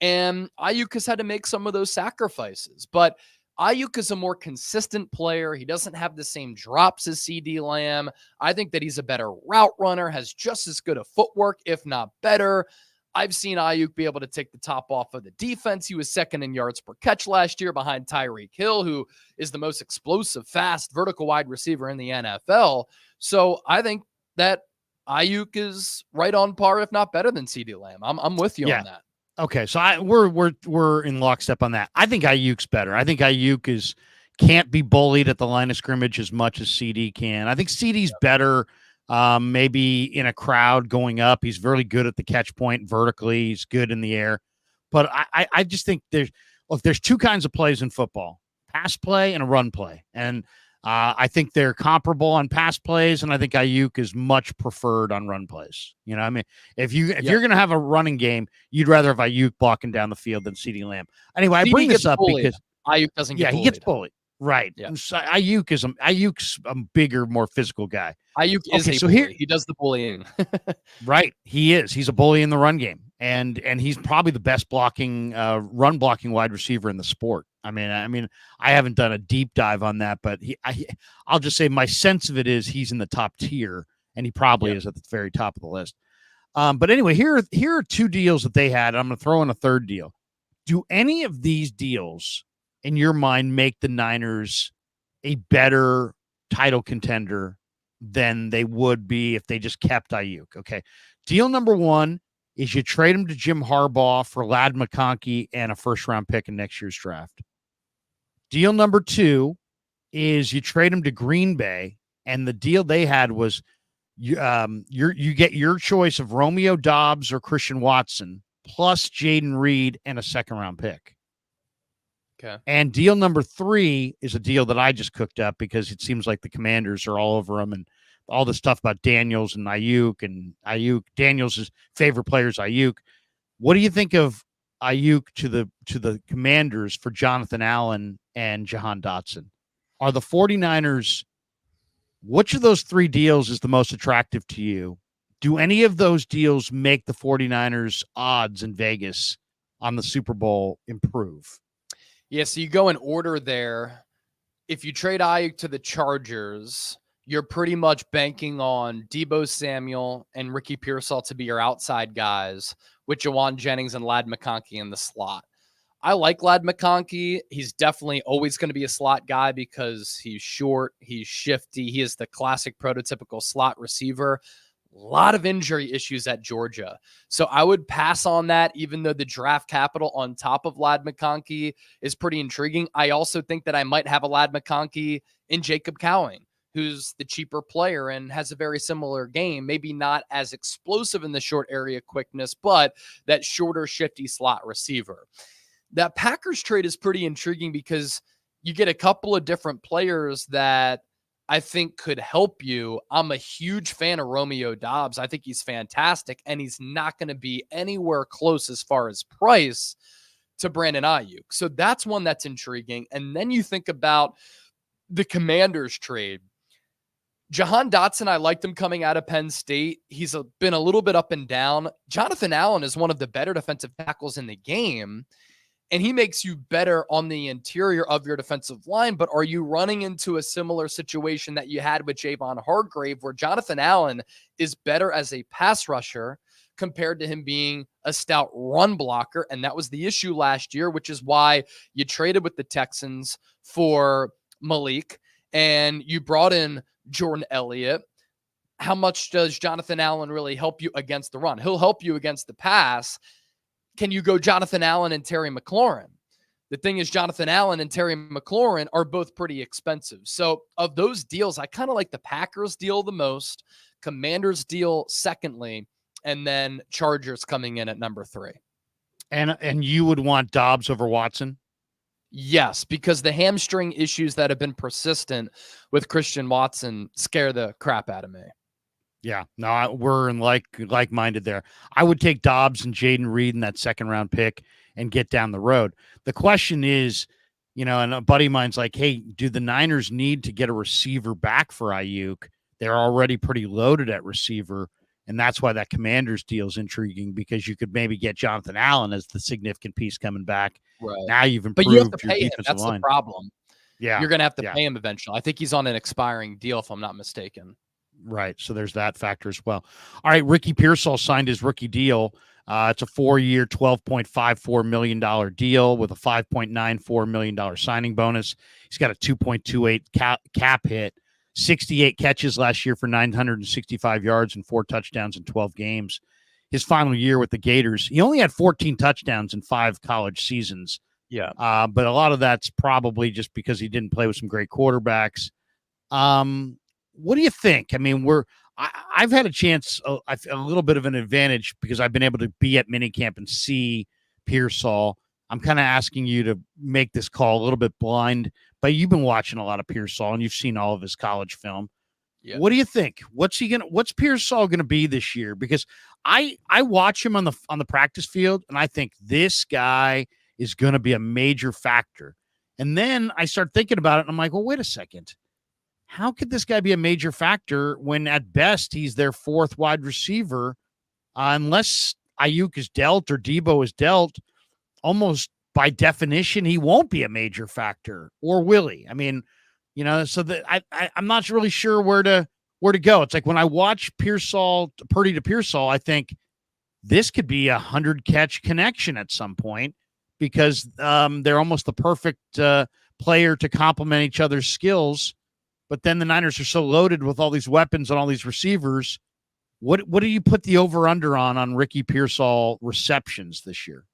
And Aiyuk has had to make some of those sacrifices. But Aiyuk is a more consistent player. He doesn't have the same drops as CeeDee Lamb. I think that he's a better route runner, has just as good a footwork, if not better. I've seen Aiyuk be able to take the top off of the defense. He was second in yards per catch last year behind Tyreek Hill, who is the most explosive, fast, vertical wide receiver in the NFL. So I think that Aiyuk is right on par, if not better than CeeDee Lamb. I'm with you on that. Okay, so we're in lockstep on that. I think Aiyuk's better. I think Aiyuk can't be bullied at the line of scrimmage as much as CD can. I think CD's better. Maybe in a crowd going up. He's very good at the catch point vertically. He's good in the air. But I just think there's 2 kinds of plays in football, pass play and a run play. And I think they're comparable on pass plays, and I think Aiyuk is much preferred on run plays. You know, I mean, if you're going to have a running game, you'd rather have Aiyuk blocking down the field than CeeDee Lamb. Anyway, I bring this up because Aiyuk doesn't get bullied. He gets bullied. Right. Yeah. So Aiyuk's a bigger, more physical guy. Aiyuk is a bully. He does the bullying. Right. He is. He's a bully in the run game. And he's probably the best run blocking wide receiver in the sport. I mean, I haven't done a deep dive on that, but I'll just say my sense of it is he's in the top tier, and he probably is at the very top of the list. But anyway, here are 2 deals that they had. I'm going to throw in a third deal. Do any of these deals, in your mind, make the Niners a better title contender than they would be if they just kept Aiyuk? Okay. Deal number 1 is you trade him to Jim Harbaugh for Ladd McConkey and a first-round pick in next year's draft. Deal number 2 is you trade him to Green Bay, and the deal they had was you get your choice of Romeo Doubs or Christian Watson plus Jaden Reed and a second-round pick. Okay. And deal number 3 is a deal that I just cooked up because it seems like the Commanders are all over him, and all the stuff about Daniels and Aiyuk. Daniels' favorite player is Aiyuk. What do you think of Aiyuk to the Commanders for Jonathan Allen and Jahan Dotson? Are the 49ers Which of those three deals is the most attractive to you? Do any of those deals make the 49ers odds in Vegas on the Super Bowl improve? Yeah, so you go in order there. If you trade Aiyuk to the Chargers, you're pretty much banking on Deebo Samuel and Ricky Pearsall to be your outside guys, with Jawan Jennings and Ladd McConkey in the slot. I like Ladd McConkey. He's definitely always going to be a slot guy because he's short, he's shifty, he is the classic prototypical slot receiver. A lot of injury issues at Georgia. So I would pass on that, even though the draft capital on top of Ladd McConkey is pretty intriguing. I also think that I might have a Ladd McConkey in Jacob Cowing, who's the cheaper player and has a very similar game. Maybe not as explosive in the short area quickness, but that shorter, shifty slot receiver. That Packers trade is pretty intriguing because you get a couple of different players that I think could help you. I'm a huge fan of Romeo Doubs. I think he's fantastic, and he's not going to be anywhere close as far as price to Brandon Aiyuk. So that's one that's intriguing. And then you think about the Commanders trade. Jahan Dotson, I liked him coming out of Penn State. He's been a little bit up and down. Jonathan Allen is one of the better defensive tackles in the game, and he makes you better on the interior of your defensive line. But are you running into a similar situation that you had with Javon Hargrave, where Jonathan Allen is better as a pass rusher compared to him being a stout run blocker? And that was the issue last year, which is why you traded with the Texans for Malik and you brought in Jordan Elliott. How much does Jonathan Allen really help you against the run? He'll help you against the pass. Can you go Jonathan Allen and Terry McLaurin? The thing is, Jonathan Allen and Terry McLaurin are both pretty expensive. So of those deals, I kind of like the Packers deal the most, Commanders deal secondly, and then Chargers coming in at number 3. And you would want Dobbs over Watson? Yes, because the hamstring issues that have been persistent with Christian Watson scare the crap out of me. Yeah, no, we're in like-minded there. I would take Dobbs and Jaden Reed in that second-round pick and get down the road. The question is, and a buddy of mine's like, hey, do the Niners need to get a receiver back for Aiyuk? They're already pretty loaded at receiver, and that's why that Commanders deal is intriguing, because you could maybe get Jonathan Allen as the significant piece coming back. Right. Now you've improved but you have to your pay him. defensive That's line. The problem. Yeah, you're going to have to pay him eventually. I think he's on an expiring deal, if I'm not mistaken. Right. So there's that factor as well. All right. Ricky Pearsall signed his rookie deal. It's a 4-year, $12.54 million deal with a $5.94 million signing bonus. He's got a 2.28 cap hit, 68 catches last year for 965 yards and 4 touchdowns in 12 games. His final year with the Gators, he only had 14 touchdowns in 5 college seasons. Yeah. But a lot of that's probably just because he didn't play with some great quarterbacks. What do you think? I mean, I've had a chance, a little bit of an advantage because I've been able to be at minicamp and see Pearsall. I'm kind of asking you to make this call a little bit blind, but you've been watching a lot of Pearsall and you've seen all of his college film. Yeah. What do you think? What's Pearsall gonna be this year? Because I watch him on the practice field and I think this guy is gonna be a major factor. And then I start thinking about it and I'm like, well, wait a second. How could this guy be a major factor when at best he's their 4th wide receiver? Unless Aiyuk is dealt or Deebo is dealt, almost by definition, he won't be a major factor, or will he? I mean, so that I'm not really sure where to go. It's like when I watch Purdy to Pearsall, I think this could be a 100-catch connection at some point because they're almost the perfect player to complement each other's skills. But then the Niners are so loaded with all these weapons and all these receivers. What do you put the over-under on Ricky Pearsall receptions this year?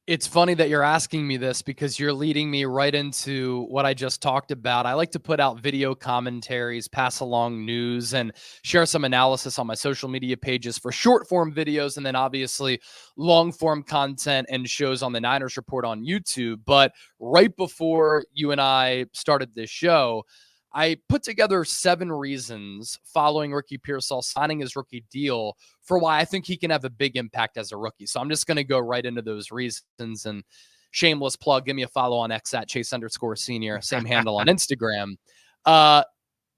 It's funny that you're asking me this because you're leading me right into what I just talked about. I like to put out video commentaries, pass along news, and share some analysis on my social media pages for short-form videos, and then obviously long-form content and shows on the Niners Report on YouTube. But right before you and I started this show, I put together 7 reasons following Ricky Pearsall signing his rookie deal for why I think he can have a big impact as a rookie. So I'm just going to go right into those reasons, and shameless plug, give me a follow on X at Chase_senior, same handle on Instagram.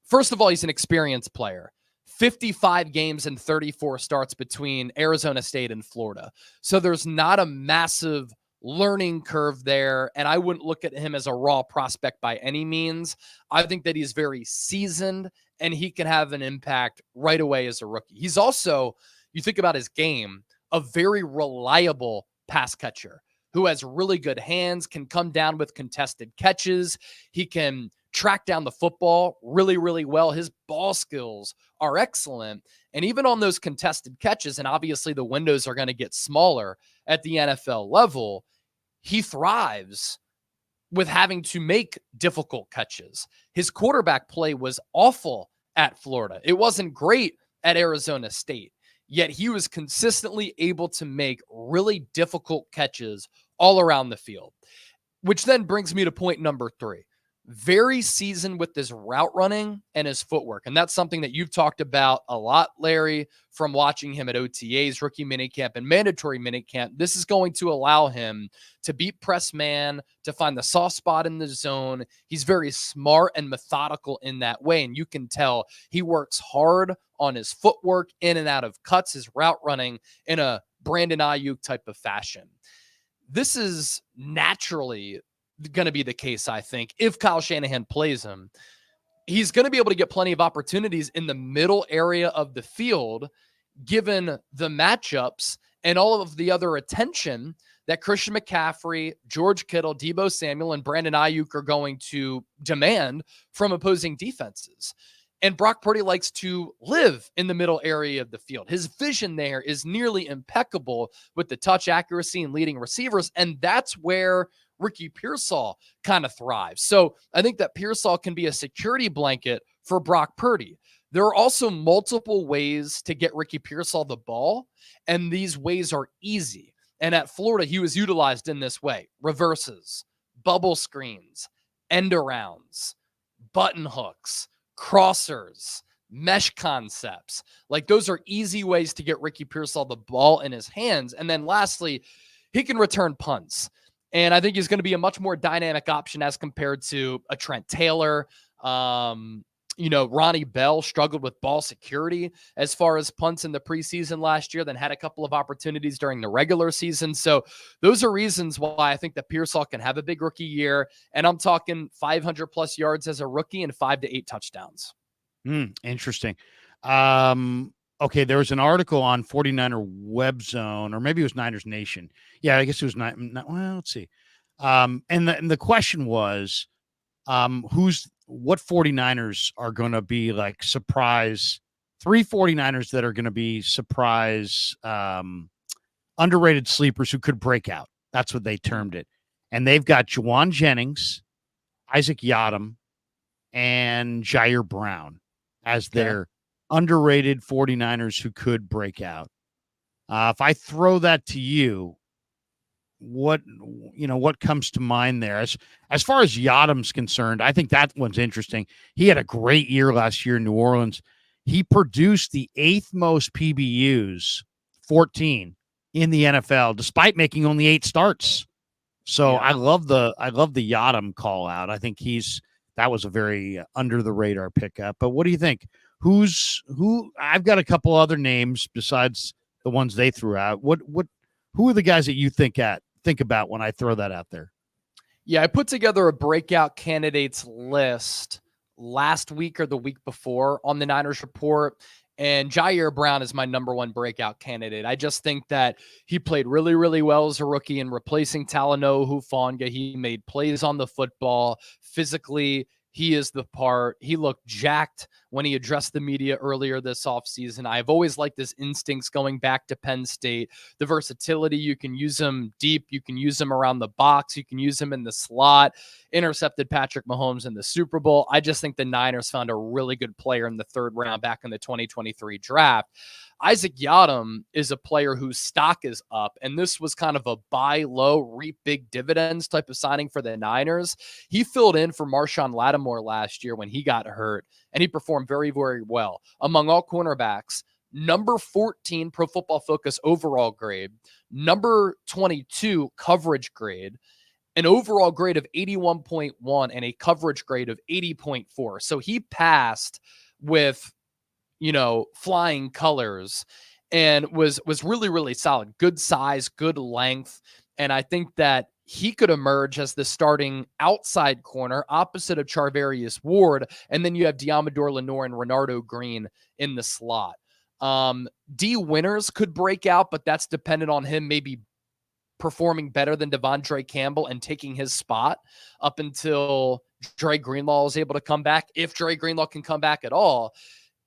First of all, he's an experienced player. 55 games and 34 starts between Arizona State and Florida. So there's not a massive learning curve there, and I wouldn't look at him as a raw prospect by any means. I think that he's very seasoned, and he can have an impact right away as a rookie. He's also, you think about his game, a very reliable pass catcher who has really good hands, can come down with contested catches. He can track down the football really, really well. His ball skills are excellent. And even on those contested catches, and obviously the windows are going to get smaller at the NFL level, he thrives with having to make difficult catches. His quarterback play was awful at Florida. It wasn't great at Arizona State. Yet he was consistently able to make really difficult catches all around the field, which then brings me to point number 3. Very seasoned with his route running and his footwork. And that's something that you've talked about a lot, Larry, from watching him at OTAs, rookie minicamp, and mandatory minicamp. This is going to allow him to beat press man, to find the soft spot in the zone. He's very smart and methodical in that way. And you can tell he works hard on his footwork, in and out of cuts, his route running in a Brandon Aiyuk type of fashion. This is naturally going to be the case, I think, if Kyle Shanahan plays him. He's going to be able to get plenty of opportunities in the middle area of the field, given the matchups and all of the other attention that Christian McCaffrey, George Kittle, Deebo Samuel, and Brandon Aiyuk are going to demand from opposing defenses. And Brock Purdy likes to live in the middle area of the field. His vision there is nearly impeccable with the touch accuracy and leading receivers. And that's where Ricky Pearsall kind of thrives. So I think that Pearsall can be a security blanket for Brock Purdy. There are also multiple ways to get Ricky Pearsall the ball, and these ways are easy. And at Florida, he was utilized in this way: reverses, bubble screens, end arounds, button hooks, crossers, mesh concepts. Like, those are easy ways to get Ricky Pearsall the ball in his hands. And then lastly, he can return punts. And I think he's going to be a much more dynamic option as compared to a Trent Taylor. Ronnie Bell struggled with ball security as far as punts in the preseason last year, then had a couple of opportunities during the regular season. So those are reasons why I think that Pearsall can have a big rookie year. And I'm talking 500 plus yards as a rookie and 5 to 8 touchdowns. Interesting. Okay, there was an article on 49er Web Zone, or maybe it was Niners Nation. Yeah, I guess it was not. Well, let's see. And the question was, what 49ers are going to be like surprise? 3 49ers that are going to be surprise underrated sleepers who could break out. That's what they termed it. And they've got Juwan Jennings, Isaac Yiadom, and Jair Brown as their underrated 49ers who could break out. If I throw that to you, what comes to mind there? As far as Yiadom's concerned, I think that one's interesting. He had a great year last year in New Orleans. He produced the 8th most PBUs, 14, in the NFL, despite making only 8 starts. So I love the Yiadom call out. I think that was a very under the radar pickup. But what do you think? Who? I've got a couple other names besides the ones they threw out. Who are the guys that you think about when I throw that out there? Yeah, I put together a breakout candidates list last week or the week before on the Niners Report, and Jair Brown is my number 1 breakout candidate. I just think that he played really, really well as a rookie in replacing Talanoa Hufanga. He made plays on the football. Physically, he is the part. He looked jacked when he addressed the media earlier this offseason. I've always liked his instincts going back to Penn State. The versatility, you can use him deep. You can use him around the box. You can use him in the slot. Intercepted Patrick Mahomes in the Super Bowl. I just think the Niners found a really good player in the 3rd round back in the 2023 draft. Isaac Yiadom is a player whose stock is up, and this was kind of a buy low, reap big dividends type of signing for the Niners. He filled in for Marshawn Lattimore last year when he got hurt, and he performed very, very well. Among all cornerbacks, number 14 Pro Football Focus overall grade, number 22 coverage grade, an overall grade of 81.1 and a coverage grade of 80.4. So he passed with, flying colors and was really, really solid. Good size, good length. And I think that he could emerge as the starting outside corner opposite of Charvarius Ward. And then you have Diamador Lenore and Renardo Green in the slot. D Winters could break out, but that's dependent on him maybe performing better than Devondre Campbell and taking his spot up until Dre Greenlaw is able to come back. If Dre Greenlaw can come back at all.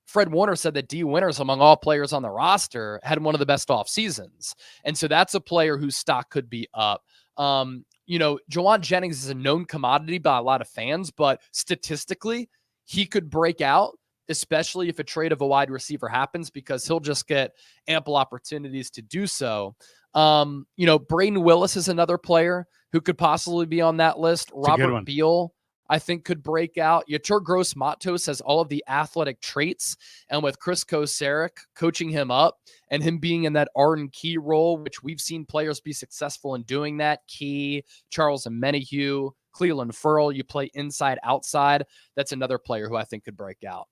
Fred Warner said that D Winters, among all players on the roster, had one of the best off seasons. And so that's a player whose stock could be up. Jawan Jennings is a known commodity by a lot of fans, but statistically, he could break out, especially if a trade of a wide receiver happens, because he'll just get ample opportunities to do so. Braden Willis is another player who could possibly be on that list. Robert Beal, I think, could break out. Yatur Gross-Matos has all of the athletic traits, and with Chris Kocurek coaching him up and him being in that Arden Key role, which we've seen players be successful in doing that, Key, Charles Omenihu, Cleveland Furl, you play inside, outside. That's another player who I think could break out.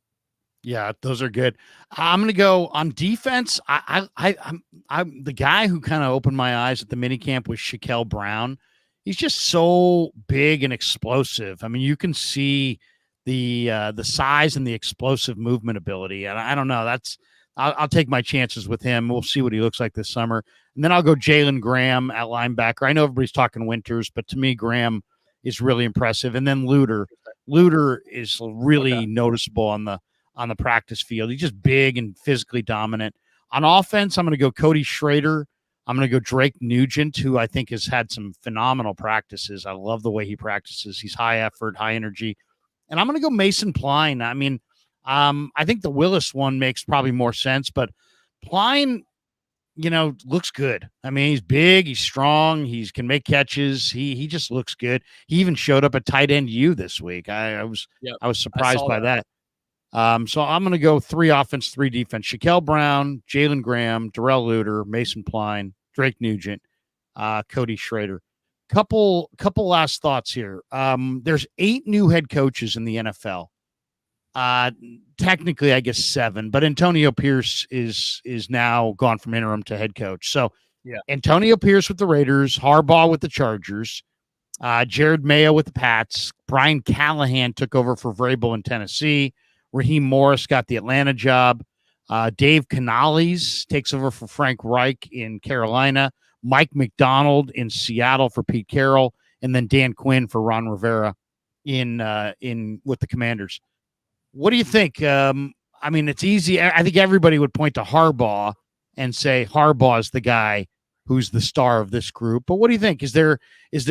Yeah, those are good. I'm going to go on defense. I'm the guy who kind of opened my eyes at the minicamp was Shaquille Brown. He's just so big and explosive. I mean, you can see the size and the explosive movement ability. And I don't know. I'll take my chances with him. We'll see what he looks like this summer. And then I'll go Jalen Graham at linebacker. I know everybody's talking Winters, but to me, Graham is really impressive. And then Luter. Luter is really noticeable on the practice field. He's just big and physically dominant. On offense, I'm going to go Cody Schrader. I'm going to go Drake Nugent, who I think has had some phenomenal practices. I love the way he practices. He's high effort, high energy. And I'm going to go Mason Pline. I mean, I think the Willis one makes probably more sense, but Pline, looks good. I mean, he's big, he's strong, he can make catches. He just looks good. He even showed up at tight end U this week. I was surprised by that. So I'm going to go 3 offense, 3 defense. Shaquille Brown, Jalen Graham, Darrell Luter, Mason Pline, Drake Nugent, Cody Schrader. Couple last thoughts here. There's 8 new head coaches in the NFL. Technically, I guess 7, but Antonio Pierce is now gone from interim to head coach. So Antonio Pierce with the Raiders, Harbaugh with the Chargers, Jared Mayo with the Pats, Brian Callahan took over for Vrabel in Tennessee. Raheem Morris got the Atlanta job. Dave Canales takes over for Frank Reich in Carolina. Mike McDonald in Seattle for Pete Carroll, and then Dan Quinn for Ron Rivera in with the Commanders. What do you think? I mean, it's easy. I think everybody would point to Harbaugh and say Harbaugh is the guy who's the star of this group. But what do you think? Is there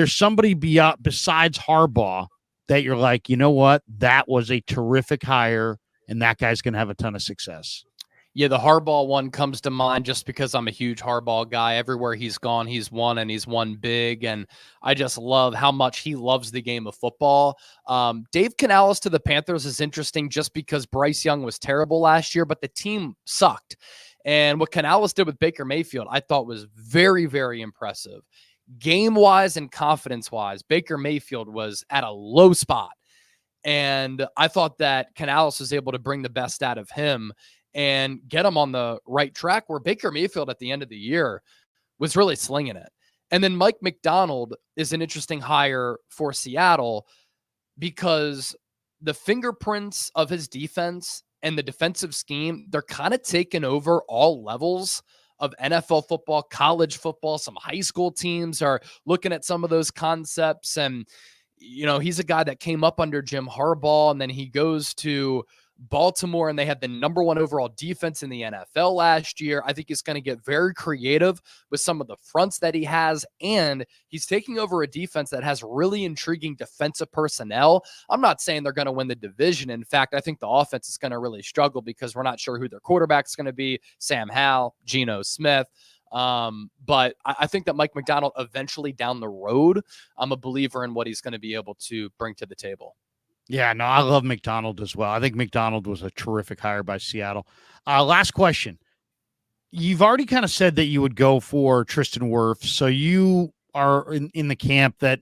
somebody besides Harbaugh that you're like, you know what, that was a terrific hire, and that guy's going to have a ton of success? Yeah, the Harbaugh one comes to mind just because I'm a huge Harbaugh guy. Everywhere he's gone, he's won, and he's won big. And I just love how much he loves the game of football. Dave Canales to the Panthers is interesting just because Bryce Young was terrible last year, but the team sucked. And what Canales did with Baker Mayfield, I thought was very, very impressive. Game-wise and confidence-wise, Baker Mayfield was at a low spot. And I thought that Canales was able to bring the best out of him and get him on the right track, where Baker Mayfield at the end of the year was really slinging it. And then Mike McDonald is an interesting hire for Seattle because the fingerprints of his defense and the defensive scheme, they're kind of taking over all levels of NFL football, college football. Some high school teams are looking at some of those concepts. And, he's a guy that came up under Jim Harbaugh, and then he goes to Baltimore, and they had the number 1 overall defense in the NFL last year. I think he's going to get very creative with some of the fronts that he has, and he's taking over a defense that has really intriguing defensive personnel. I'm not saying they're going to win the division. In fact, I think the offense is going to really struggle because we're not sure who their quarterback is going to be, Sam Howell, Geno Smith. But I think that Mike McDonald eventually down the road, I'm a believer in what he's going to be able to bring to the table. Yeah, no, I love McDonald as well. I think McDonald was a terrific hire by Seattle. Last question. You've already kind of said that you would go for Tristan Wirfs, so you are in the camp that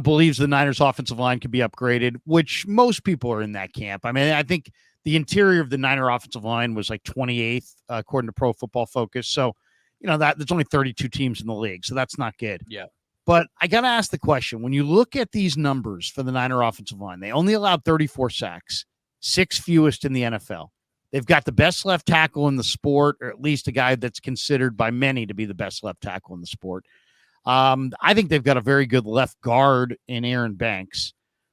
believes the Niners offensive line could be upgraded, which most people are in that camp. I mean, I think the interior of the Niner offensive line was like 28th, according to Pro Football Focus. So, there's only 32 teams in the league. So that's not good. Yeah. But I got to ask the question, when you look at these numbers for the Niner offensive line, they only allowed 34 sacks, 6 fewest in the NFL. They've got the best left tackle in the sport, or at least a guy that's considered by many to be the best left tackle in the sport. I think they've got a very good left guard in Aaron Banks.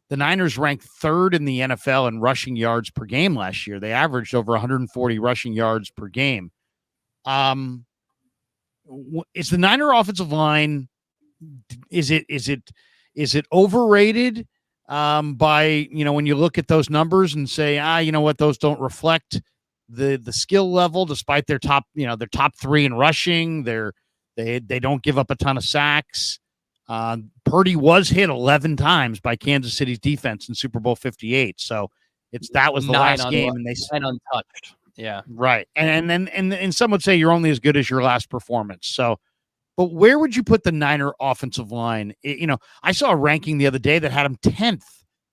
The Niners ranked 3rd in the NFL in rushing yards per game last year. They averaged over 140 rushing yards per game. Is the Niner offensive line, is it overrated by, when you look at those numbers and say, you know what, those don't reflect the skill level, despite their top 3 in rushing. They don't give up a ton of sacks. Purdy was hit 11 times by Kansas City's defense in Super Bowl 58. So that was the last game, and they 9 untouched. Yeah, right. And some would say you're only as good as your last performance. So, but where would you put the Niner offensive line? I saw a ranking the other day that had them 10th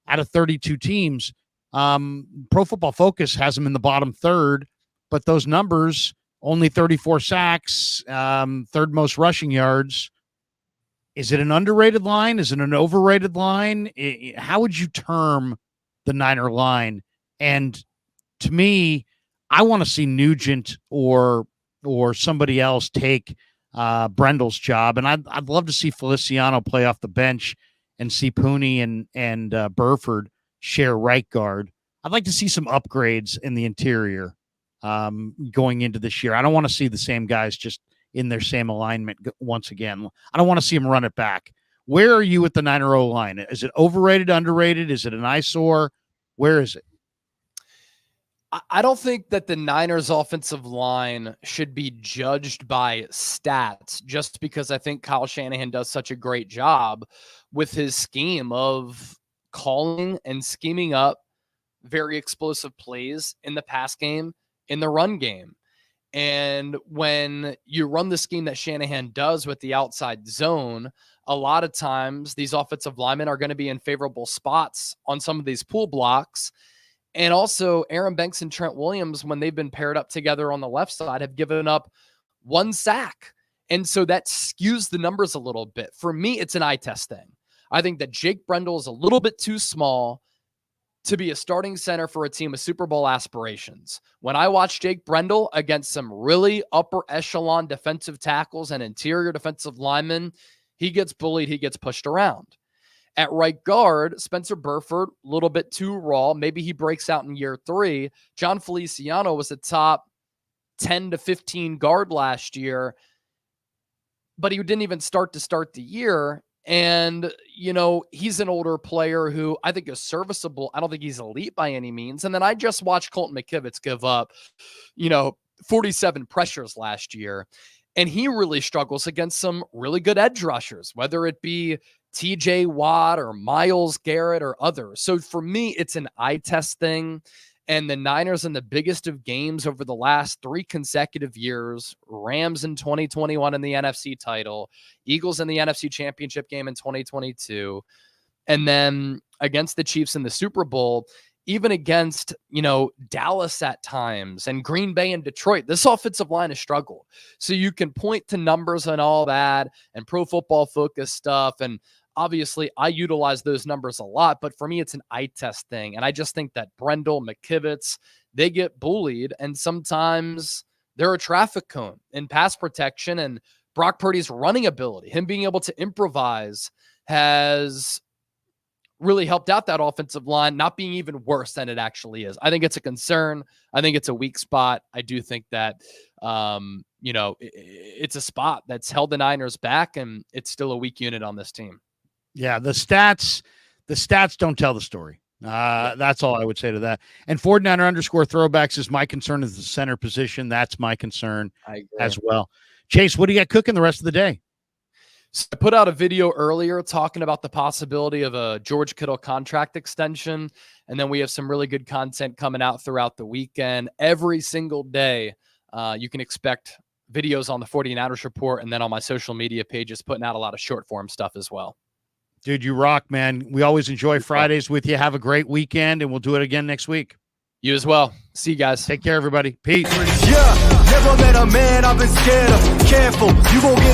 out of 32 teams. Pro Football Focus has them in the bottom 3rd, but those numbers, only 34 sacks, 3rd most rushing yards. Is it an underrated line? Is it an overrated line? How would you term the Niner line? And to me, I want to see Nugent or somebody else take Brendel's job, and I'd love to see Feliciano play off the bench and see Pooney and Burford share right guard. I'd like to see some upgrades in the interior going into this year. I don't want to see the same guys just in their same alignment once again. I don't want to see them run it back. Where are you with the Niner O-line? Is it overrated, underrated? Is it an eyesore? Where is it? I don't think that the Niners offensive line should be judged by stats, just because I think Kyle Shanahan does such a great job with his scheme of calling and scheming up very explosive plays in the pass game, in the run game. And when you run the scheme that Shanahan does with the outside zone, a lot of times these offensive linemen are going to be in favorable spots on some of these pull blocks. And also Aaron Banks and Trent Williams, when they've been paired up together on the left side, have given up 1 sack. And so that skews the numbers a little bit. For me, it's an eye test thing. I think that Jake Brendel is a little bit too small to be a starting center for a team with Super Bowl aspirations. When I watch Jake Brendel against some really upper echelon defensive tackles and interior defensive linemen, he gets bullied, he gets pushed around. At right guard, Spencer Burford, a little bit too raw. Maybe he breaks out in year 3. John Feliciano was a top 10 to 15 guard last year, but he didn't even start the year. And, he's an older player who I think is serviceable. I don't think he's elite by any means. And then I just watched Colton McKivitz give up, 47 pressures last year. And he really struggles against some really good edge rushers, whether it be TJ Watt or Myles Garrett or others. So for me, it's an eye test thing. And the Niners in the biggest of games over the last 3 consecutive years, Rams in 2021 in the NFC title, Eagles in the NFC championship game in 2022, and then against the Chiefs in the Super Bowl, even against, Dallas at times and Green Bay and Detroit, this offensive line has struggled. So you can point to numbers and all that and Pro Football Focus stuff. And obviously I utilize those numbers a lot, but for me, it's an eye test thing. And I just think that Brendel, McKivitz, they get bullied, and sometimes they're a traffic cone in pass protection. And Brock Purdy's running ability, him being able to improvise, has really helped out that offensive line, not being even worse than it actually is. I think it's a concern. I think it's a weak spot. I do think that, it's a spot that's held the Niners back, and it's still a weak unit on this team. Yeah, the stats don't tell the story. That's all I would say to that. And Ford9er_throwbacks is my concern is the center position. That's my concern as well. Chase, what do you got cooking the rest of the day? So I put out a video earlier talking about the possibility of a George Kittle contract extension. And then we have some really good content coming out throughout the weekend. Every single day, you can expect videos on the 49ers Report, and then on my social media pages, putting out a lot of short form stuff as well. Dude, you rock, man. We always enjoy Fridays with you. Have a great weekend, and we'll do it again next week. You as well. See you guys. Take care, everybody. Peace. Yeah, never met a man I've been scared of. Careful, you gon' get it.